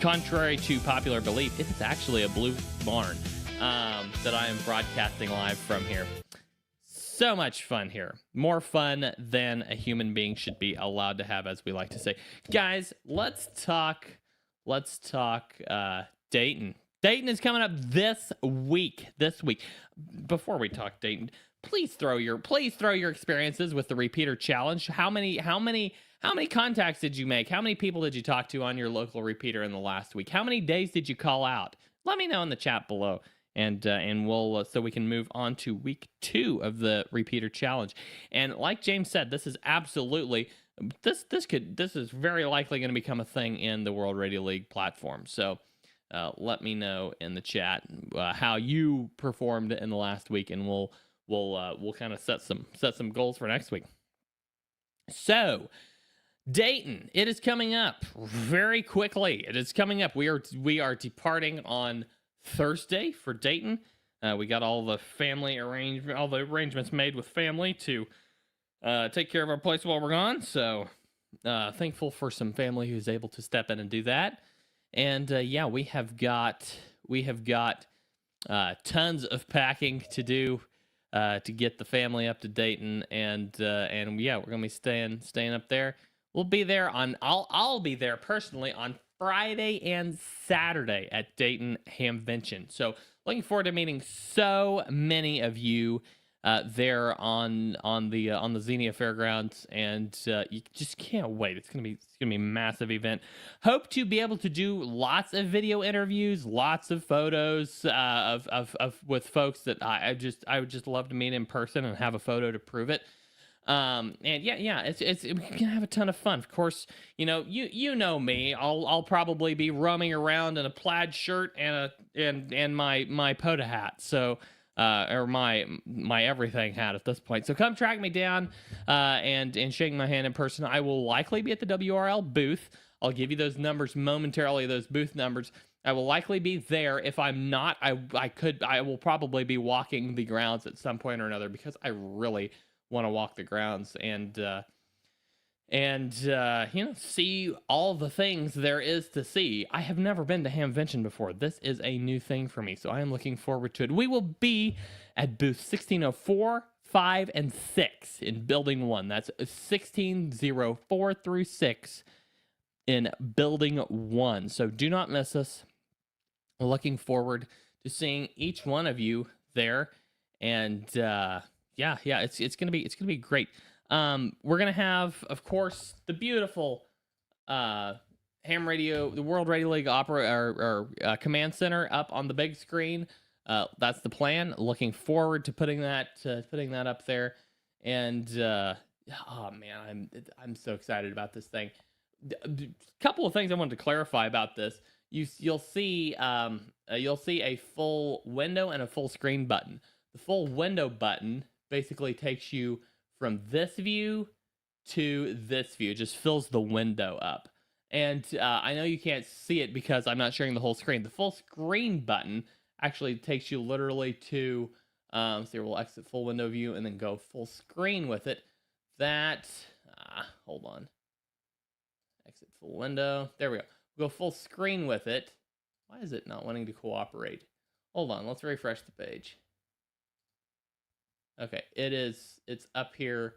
contrary to popular belief, it is actually a blue barn that I am broadcasting live from here. So much fun here. More fun than a human being should be allowed to have, as we like to say. Guys, let's talk Dayton. Dayton is coming up this week. Before we talk Dayton, please throw your experiences with the repeater challenge. How many contacts did you make? How many people did you talk to on your local repeater in the last week? How many days did you call out? Let me know in the chat below, and we'll so we can move on to week 2 of the repeater challenge. And like James said, this is absolutely this is very likely going to become a thing in the World Radio League platform. So let me know in the chat how you performed in the last week, and we'll kind of set some goals for next week. So, Dayton, it is coming up very quickly. It is coming up. We are departing on Thursday for Dayton. We got all the arrangements made with family to take care of our place while we're gone. So, thankful for some family who's able to step in and do that. And yeah, we have got tons of packing to do to get the family up to Dayton, and yeah, we're gonna be staying up there. We'll be there I'll be there personally on Friday and Saturday at Dayton Hamvention. So looking forward to meeting so many of you there on the Xenia Fairgrounds, and you just can't wait. It's gonna be a massive event. Hope to be able to do lots of video interviews, lots of photos of with folks that I would just love to meet in person and have a photo to prove it. And yeah, we can have a ton of fun. Of course, you know me. I'll probably be roaming around in a plaid shirt and my POTA hat. So or my everything hat at this point. So come track me down and shake my hand in person. I will likely be at the WRL booth. I'll give you those numbers momentarily, those booth numbers. I will likely be there. If I'm not, I will probably be walking the grounds at some point or another, because I really want to walk the grounds and see all the things there is to see. I have never been to Hamvention before. This is a new thing for me, so I am looking forward to it. We will be at booth 1604, 5, and 6 in Building 1. That's 1604 through 6 in Building 1. So do not miss us. We're looking forward to seeing each one of you there, and it's gonna be great. We're gonna have, of course, the beautiful ham radio, the World Radio League command center up on the big screen. That's the plan. Looking forward to putting that up there, and oh man, I'm so excited about this thing. A couple of things I wanted to clarify about this. You'll see a full window and a full screen button. The full window button basically takes you from this view to this view. It just fills the window up. And I know you can't see it because I'm not sharing the whole screen. The full screen button actually takes you literally to, so we'll exit full window view and then go full screen with it. That, hold on. Exit full window. There we go. Go full screen with it. Why is it not wanting to cooperate? Hold on, let's refresh the page. Okay, it's up here.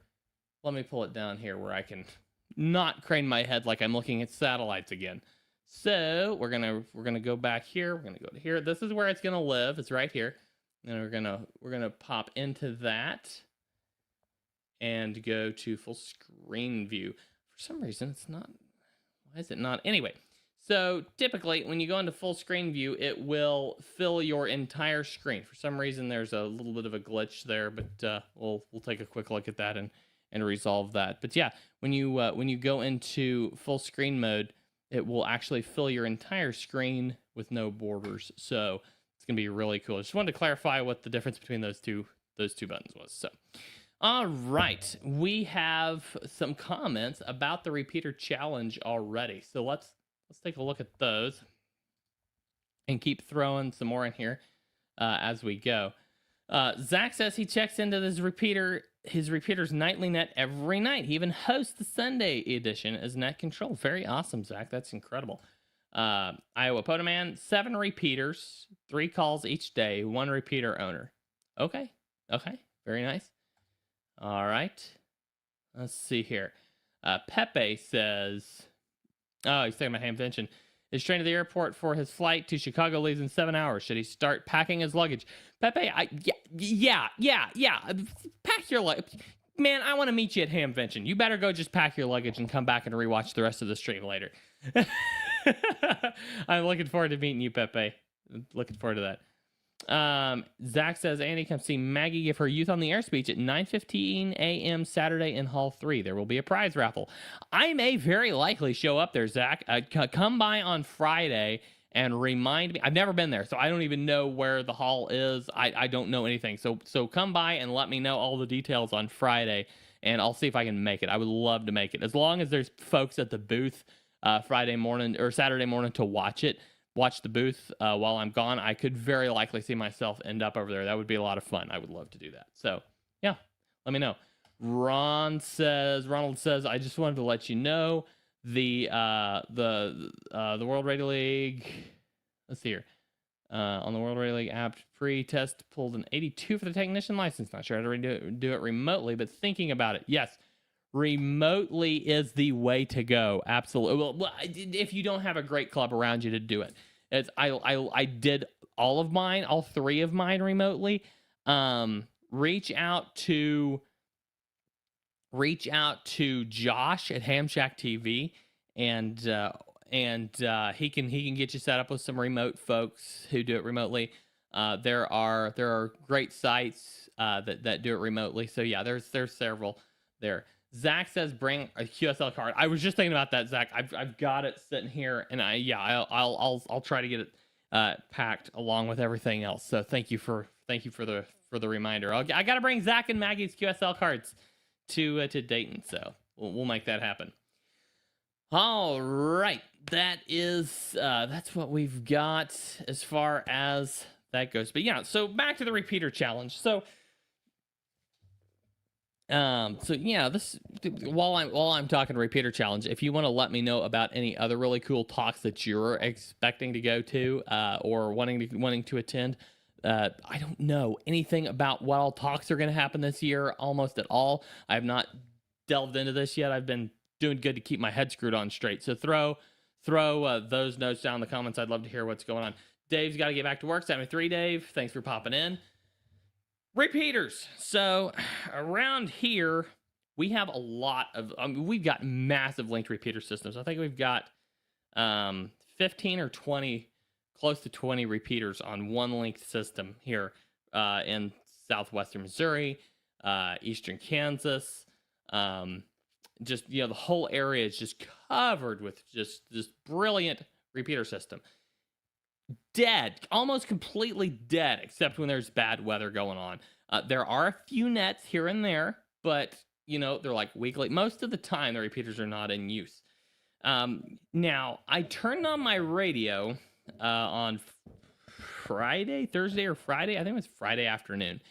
Let me pull it down here where I can not crane my head like I'm looking at satellites again. So we're gonna go back here. We're gonna go to here. This is where it's gonna live. It's right here. And we're gonna pop into that and go to full screen view. For some reason, it's not. Why is it not? Anyway. So typically, when you go into full screen view, it will fill your entire screen. For some reason, there's a little bit of a glitch there, but we'll take a quick look at that and resolve that. But yeah, when you go into full screen mode, it will actually fill your entire screen with no borders. So it's gonna be really cool. I just wanted to clarify what the difference between those two buttons was. So, all right, we have some comments about the repeater challenge already. So let's take a look at those and keep throwing some more in here as we go. Zach says he checks into his repeater's nightly net every night. He even hosts the Sunday edition as net control. Very awesome, Zach. That's incredible. Iowa POTA Man, 7 repeaters, 3 calls each day, 1 repeater owner. Okay. Very nice. All right. Let's see here. Pepe says... Oh, he's talking about Hamvention. His train to the airport for his flight to Chicago leaves in 7 hours. Should he start packing his luggage? Pepe, yeah. Pack your luggage. Man, I want to meet you at Hamvention. You better go just pack your luggage and come back and rewatch the rest of the stream later. I'm looking forward to meeting you, Pepe. Looking forward to that. Zach says, Andy, come see Maggie give her Youth on the Air speech at 9:15 a.m. Saturday in Hall 3. There will be a prize raffle. I may very likely show up there, Zach. Come by on Friday and remind me. I've never been there, so I don't even know where the hall is. I don't know anything. So come by and let me know all the details on Friday, and I'll see if I can make it. I would love to make it. As long as there's folks at the booth Friday morning or Saturday morning to watch the booth while I'm gone, I could very likely see myself end up over there. That would be a lot of fun. I would love to do that. So yeah, let me know. Ronald says, I just wanted to let you know the World Radio League. Let's see here. On the World Radio League app pre-test pulled an 82 for the technician license. Not sure how to do it remotely, but thinking about it, yes. Remotely is the way to go. Absolutely. Well, if you don't have a great club around you to do it, I did all 3 of mine remotely. Reach out to Josh at Ham Shack TV, and he can get you set up with some remote folks who do it remotely. There are great sites that do it remotely. So yeah, there's several there. Zach says bring a QSL card. I was just thinking about that, Zach. I've got it sitting here, and I'll try to get it packed along with everything else. So thank you for Thank you for the reminder. I got to bring Zach and Maggie's QSL cards to Dayton, so we'll make that happen. All right, that's what we've got as far as that goes. But yeah, so back to the repeater challenge. So yeah, this while I'm talking repeater challenge, if you want to let me know about any other really cool talks that you're expecting to go to or wanting to attend. I don't know anything about what all talks are going to happen this year, almost at all. I have not delved into this yet. I've been doing good to keep my head screwed on straight. So throw those notes down in the comments. I'd love to hear what's going on. Dave's got to get back to work. 73 Dave, thanks for popping in. Repeaters. So around here, we have a lot of, we've got massive linked repeater systems. I think we've got 15 or 20, close to 20 repeaters on one linked system here in southwestern Missouri, eastern Kansas. Just, the whole area is just covered with just this brilliant repeater system. Dead, almost completely dead, except when there's bad weather going on. There are a few nets here and there, but they're like weekly. Most of the time, the repeaters are not in use. Now, I turned on my radio on Thursday or Friday. I think it was Friday afternoon,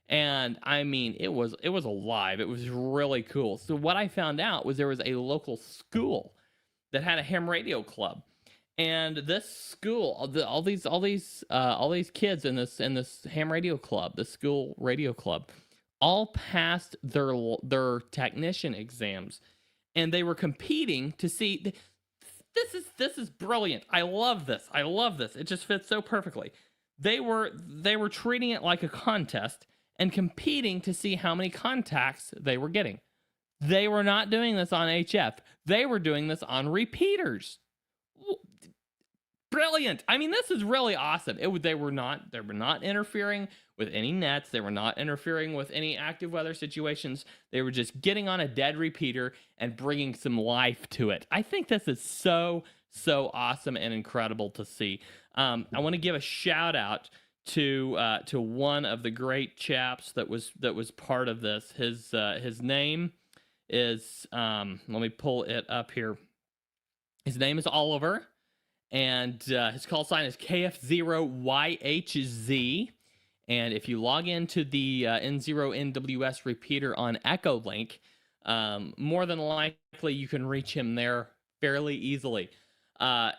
and I mean, it was alive. It was really cool. So what I found out was there was a local school that had a ham radio club. And this school, all these kids in this ham radio club, the school radio club, all passed their technician exams, and they were competing to see. This is brilliant. I love this. It just fits so perfectly. They were treating it like a contest and competing to see how many contacts they were getting. They were not doing this on HF. They were doing this on repeaters. Brilliant. I mean, this is really awesome. They were not interfering with any nets. They were not interfering with any active weather situations. They were just getting on a dead repeater and bringing some life to it. I think this is so awesome and incredible to see. I want to give a shout out to one of the great chaps that was part of this. His name is let me pull it up here. His name is Oliver. And his call sign is KF0YHZ. And if you log into the N0NWS repeater on Echolink, more than likely you can reach him there fairly easily.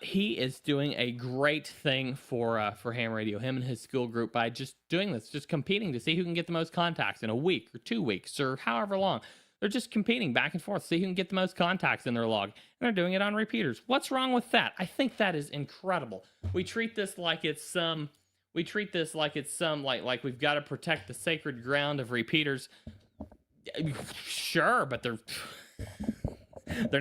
He is doing a great thing for ham radio, him and his school group, by just doing this, just competing to see who can get the most contacts in a week or 2 weeks or however long. They're just competing back and forth, see who can get the most contacts in their log. And they're doing it on repeaters. What's wrong with that? I think that is incredible. We treat this like it's some, like we've got to protect the sacred ground of repeaters. Sure, but they're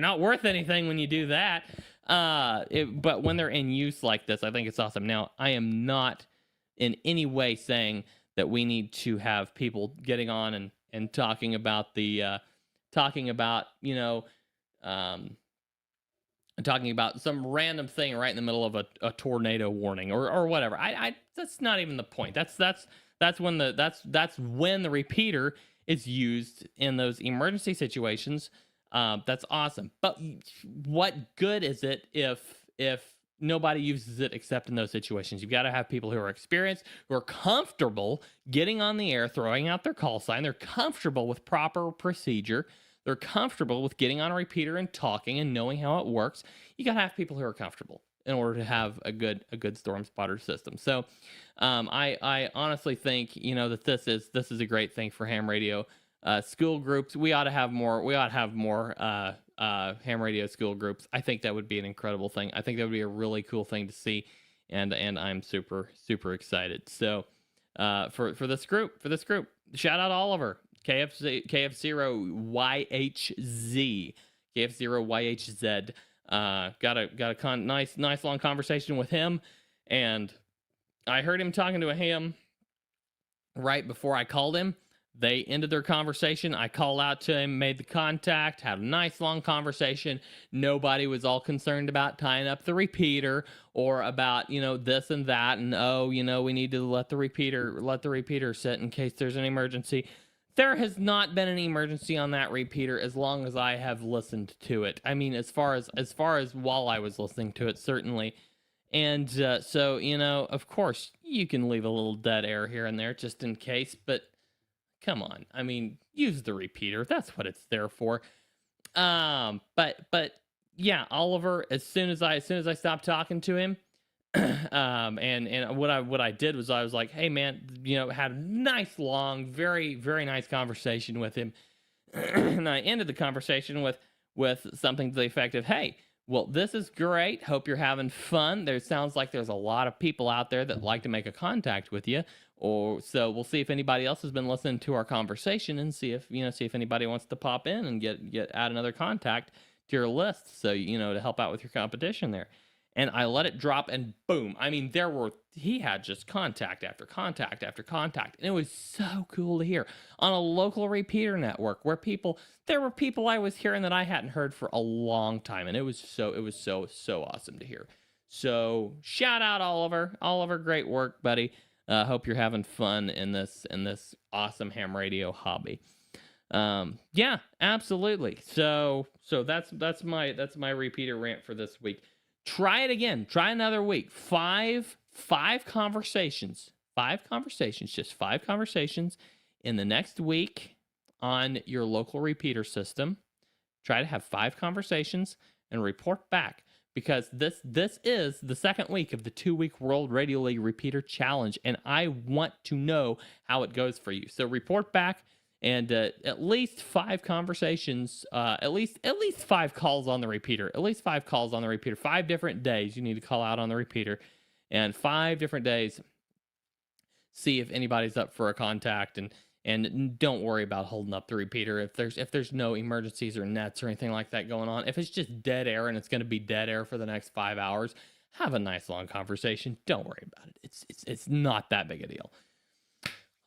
not worth anything when you do that. But when they're in use like this, I think it's awesome. Now, I am not in any way saying that we need to have people getting on and talking about talking about some random thing right in the middle of a tornado warning or whatever. That's not even the point. That's when the repeater is used in those emergency situations. That's awesome. But what good is it if nobody uses it except in those situations? You've got to have people who are experienced, who are comfortable getting on the air, throwing out their call sign. They're comfortable with proper procedure. They're comfortable with getting on a repeater and talking and knowing how it works. You got to have people who are comfortable in order to have a good storm spotter system. So I honestly think that this is a great thing for ham radio. School groups, we ought to have more ham radio school groups. I think that would be an incredible thing. I think that would be a really cool thing to see, and I'm super excited. So for this group, shout out Oliver, KF0YHZ, KF0YHZ. Got a nice long conversation with him, and I heard him talking to a ham right before I called him. They ended their conversation. I called out to him, made the contact, had a nice long conversation. Nobody was all concerned about tying up the repeater or about, you know, this and that. And, oh, you know, we need to let the repeater sit in case there's an emergency. There has not been an emergency on that repeater as long as I have listened to it. I mean, as far as while I was listening to it, certainly. And so, you know, of course, you can leave a little dead air here and there just in case, but come on. I mean, use the repeater. That's what it's there for. But yeah, Oliver, as soon as I stopped talking to him, and what I did was I was like, hey man, you know, had a nice long, very, very nice conversation with him. And I ended the conversation with something to the effect of, hey, well, this is great. Hope you're having fun. There sounds like there's a lot of people out there that like to make a contact with you. Or so we'll see if anybody else has been listening to our conversation and see if anybody wants to pop in and add another contact to your list. So, you know, to help out with your competition there. And I let it drop and boom. I mean, he had just contact after contact after contact. And it was so cool to hear on a local repeater network where there were people I was hearing that I hadn't heard for a long time. And it was so awesome to hear. So shout out Oliver. Oliver, great work, buddy. Hope you're having fun in this awesome ham radio hobby. Yeah, absolutely. So that's my repeater rant for this week. Try it again. Try another week. Five conversations. Just 5 conversations in the next week on your local repeater system. Try to have 5 conversations and report back, because this is the second week of the 2-week World Radio League Repeater Challenge, and I want to know how it goes for you. So report back. And at least 5 conversations, at least 5 calls on the repeater. 5 different days you need to call out on the repeater, and 5 different days. See if anybody's up for a contact, and don't worry about holding up the repeater if there's no emergencies or nets or anything like that going on. If it's just dead air and it's going to be dead air for the next 5 hours, have a nice long conversation. Don't worry about it. It's not that big a deal.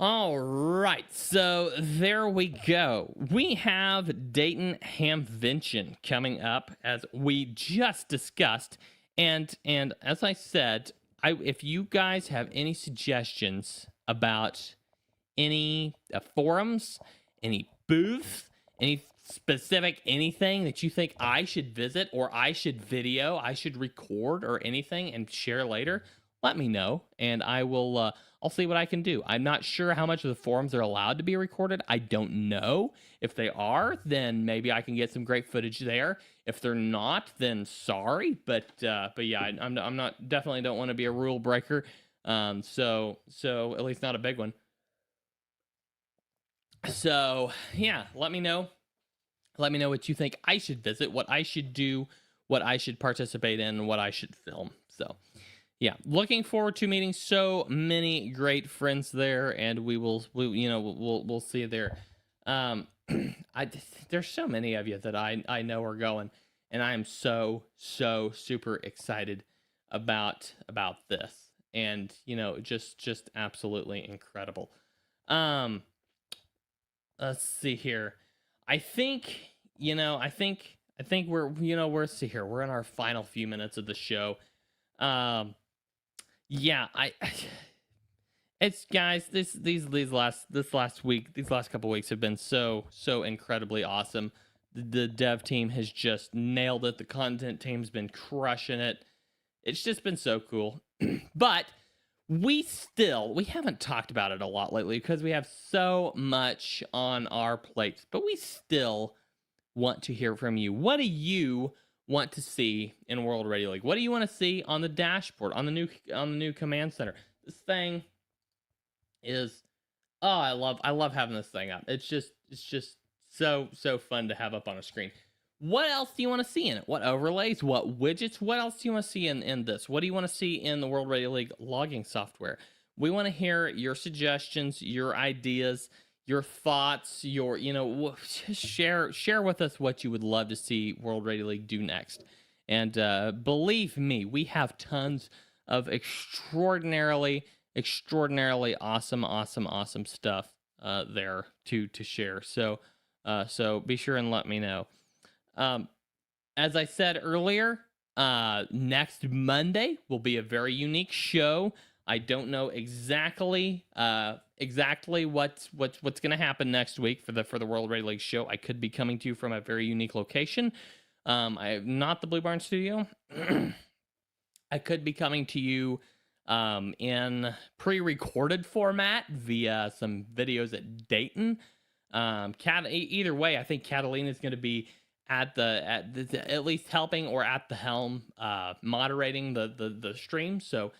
All right, so there we go. We have Dayton Hamvention coming up, as we just discussed, and as I said, if you guys have any suggestions about any forums, any booths, any specific anything that you think I should visit or I should video, I should record or anything and share later, let me know, and I will. I'll see what I can do. I'm not sure how much of the forums are allowed to be recorded. I don't know. If they are, then maybe I can get some great footage there. If they're not, then sorry. But yeah, I'm not definitely don't want to be a rule breaker. So at least not a big one. So yeah, let me know. Let me know what you think I should visit, what I should do, what I should participate in, and what I should film. So. Yeah, looking forward to meeting so many great friends there, and we'll see you there. There's so many of you that I know are going, and I am so super excited about this, and you know, just absolutely incredible. Let's see here. I think we're see here. We're in our final few minutes of the show. Yeah, it's guys, this last week, these last couple weeks have been so incredibly awesome. The dev team has just nailed it. The content team's been crushing it. It's just been so cool. But we haven't talked about it a lot lately because we have so much on our plates. But we still want to hear from you. What do you want to see in World Radio League? What do you want to see on the dashboard, on the new command center? This thing is, I love having this thing up. It's just so fun to have up on a screen. What else do you want to see in it? What overlays? What widgets? What else do you want to see in this? What do you want to see in the World Radio League logging software? We want to hear your suggestions, your ideas, your thoughts, share with us what you would love to see World Radio League do next. And believe me, we have tons of extraordinarily awesome stuff there to share. So be sure and let me know. As I said earlier, next Monday will be a very unique show. I don't know exactly what's going to happen next week for the World Radio League show. I could be coming to you from a very unique location. Not the Blue Barn Studio. I could be coming to you in pre-recorded format via some videos at Dayton. Either way, I think Catalina is going to be at least helping or at the helm, moderating the stream. So,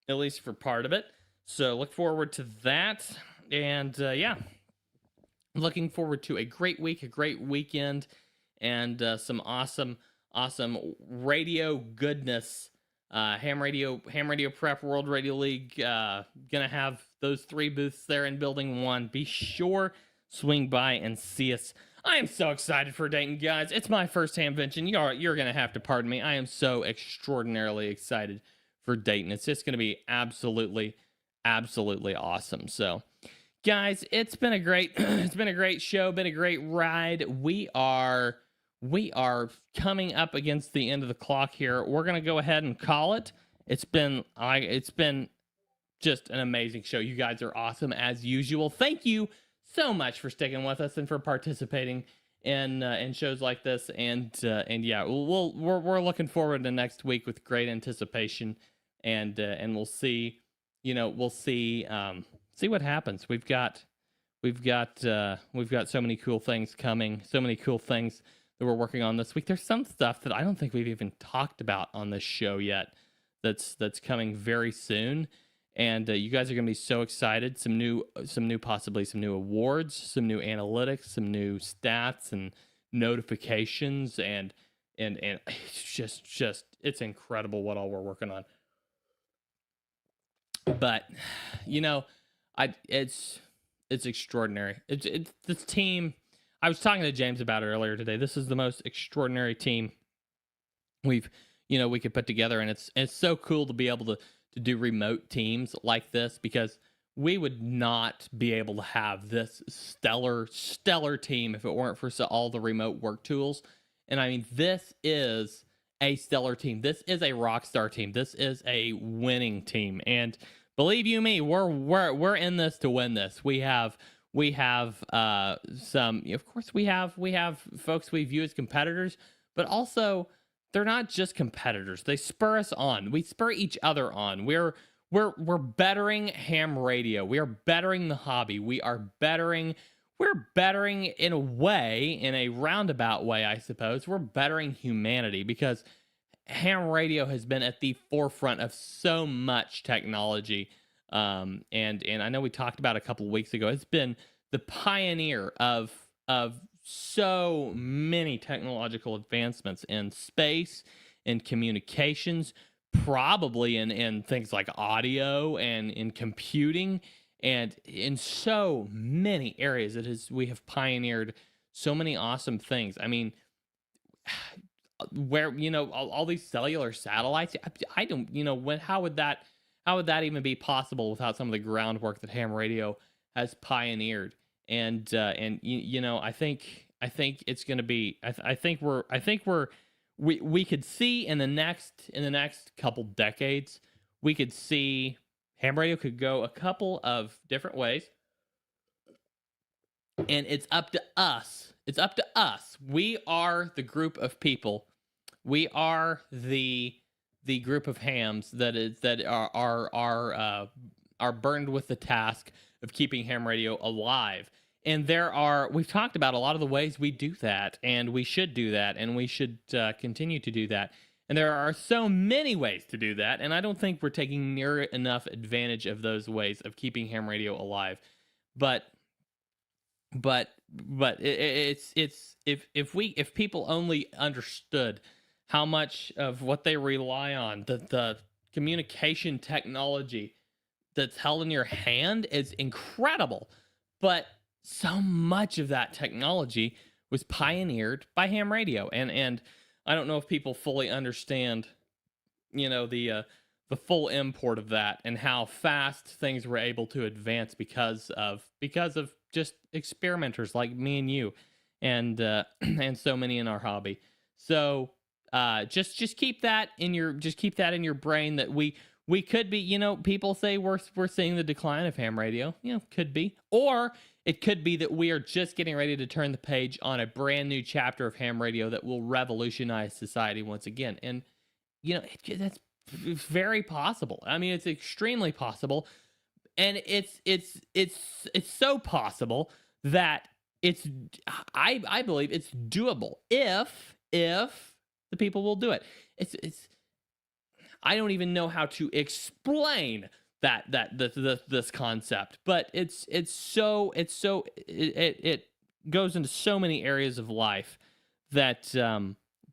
at least for part of it. So look forward to that. And yeah, looking forward to a great week, a great weekend, and some awesome radio goodness. Ham Radio Prep World Radio League, gonna have those 3 booths there in Building 1. Be sure, swing by and see us. I am so excited for Dayton, guys. It's my first Hamvention. You're gonna have to pardon me. I am so extraordinarily excited for Dayton. It's just gonna be absolutely awesome. So, guys, it's been a great show, been a great ride. We are coming up against the end of the clock here. We're going to go ahead and call it. It's been just an amazing show. You guys are awesome as usual. Thank you so much for sticking with us and for participating in shows like this. And yeah, we're looking forward to next week with great anticipation. And we'll see, see what happens. We've got so many cool things coming, so many cool things that we're working on this week. There's some stuff that I don't think we've even talked about on this show yet that's coming very soon. And you guys are going to be so excited. Some new awards, some new analytics, some new stats and notifications, and it's just it's incredible what all we're working on. But it's extraordinary. It's this team. I was talking to James about it earlier today. This is the most extraordinary team we could put together, and it's so cool to be able to do remote teams like this, because we would not be able to have this stellar team if it weren't for all the remote work tools. And I mean, this is a stellar team. This is a rock star team. This is a winning team, and believe you me, we're in this to win this. We have some, of course, we have folks we view as competitors, but also they're not just competitors. They spur us on. We spur each other on. We're bettering ham radio. We are bettering the hobby. We're bettering in a way, in a roundabout way, I suppose. We're bettering humanity, because ham radio has been at the forefront of so much technology. And I know we talked about a couple of weeks ago. It's been the pioneer of so many technological advancements in space, in communications, probably in things like audio and in computing, and in so many areas. We have pioneered so many awesome things. I mean, where all these cellular satellites, I don't how would that even be possible without some of the groundwork that ham radio has pioneered? And I think it's going to be, we could see in the next couple decades, we could see ham radio could go a couple of different ways, and it's up to us. We are the group of people. We are the group of hams that are burdened with the task of keeping ham radio alive. And we've talked about a lot of the ways we do that, and we should do that, and we should continue to do that. And there are so many ways to do that, and I don't think we're taking near enough advantage of those ways of keeping ham radio alive. But it's if people only understood how much of what they rely on, the communication technology that's held in your hand is incredible. But so much of that technology was pioneered by ham radio, and I don't know if people fully understand, the the full import of that and how fast things were able to advance because of just experimenters like me and you, and and so many in our hobby. So just keep that in your brain, that we could be, you know, people say we're seeing the decline of ham radio. You know, could be, or it could be that we are just getting ready to turn the page on a brand new chapter of ham radio that will revolutionize society once again. And you know, that's very possible. I mean, it's extremely possible, and it's so possible that I believe it's doable if the people will do it. It's I don't even know how to explain this concept, but it goes into so many areas of life that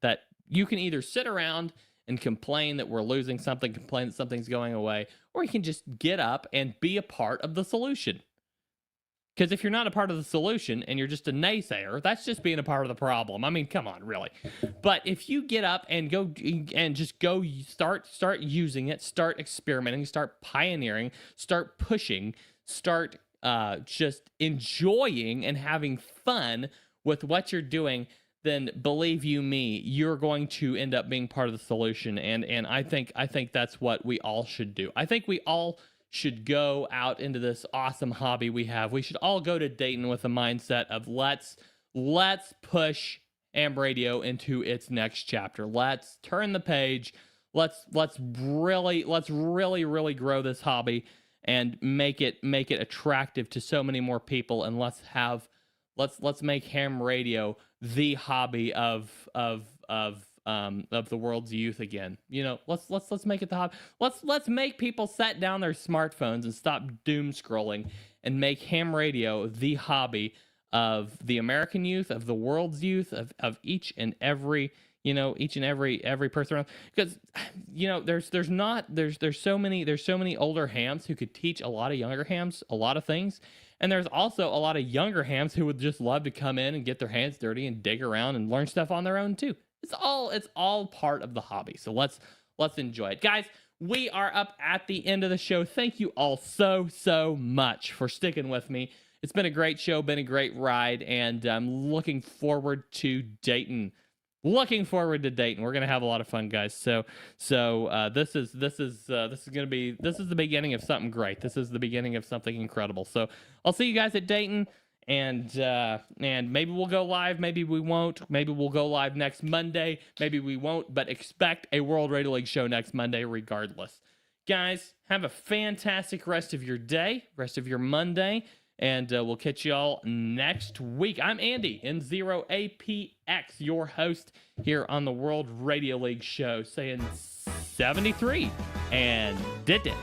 that you can either sit around and complain that we're losing something, complain that something's going away, or you can just get up and be a part of the solution. Because if you're not a part of the solution and you're just a naysayer, that's just being a part of the problem. I mean, come on, really. But if you get up and go start using it, start experimenting, start pioneering, start pushing, start just enjoying and having fun with what you're doing, then believe you me, you're going to end up being part of the solution. And I think that's what we all should do. I think we all should go out into this awesome hobby we have. We should all go to Dayton with a mindset of let's push ham radio into its next chapter. Let's turn the page. Let's really grow this hobby and make it attractive to so many more people. And let's make ham radio the hobby of the world's youth again. You know, let's make it the hobby. Let's make people set down their smartphones and stop doom scrolling and make ham radio the hobby of the American youth, of the world's youth, of each and every person around. Because you know, there's so many older hams who could teach a lot of younger hams a lot of things. And there's also a lot of younger hams who would just love to come in and get their hands dirty and dig around and learn stuff on their own too. It's all part of the hobby. So let's enjoy it. Guys, we are up at the end of the show. Thank you all so much for sticking with me. It's been a great show, been a great ride, and I'm looking forward to Dayton. We're gonna have a lot of fun, guys. So this is the beginning of something great. This is the beginning of something incredible. So I'll see you guys at Dayton, and maybe we'll go live, maybe we won't. Maybe we'll go live next Monday, maybe we won't. But expect a World Radio League show next Monday, regardless. Guys, have a fantastic rest of your day, rest of your Monday. And we'll catch y'all next week. I'm Andy, N0APX, your host here on the World Radio League show, saying 73 and did it.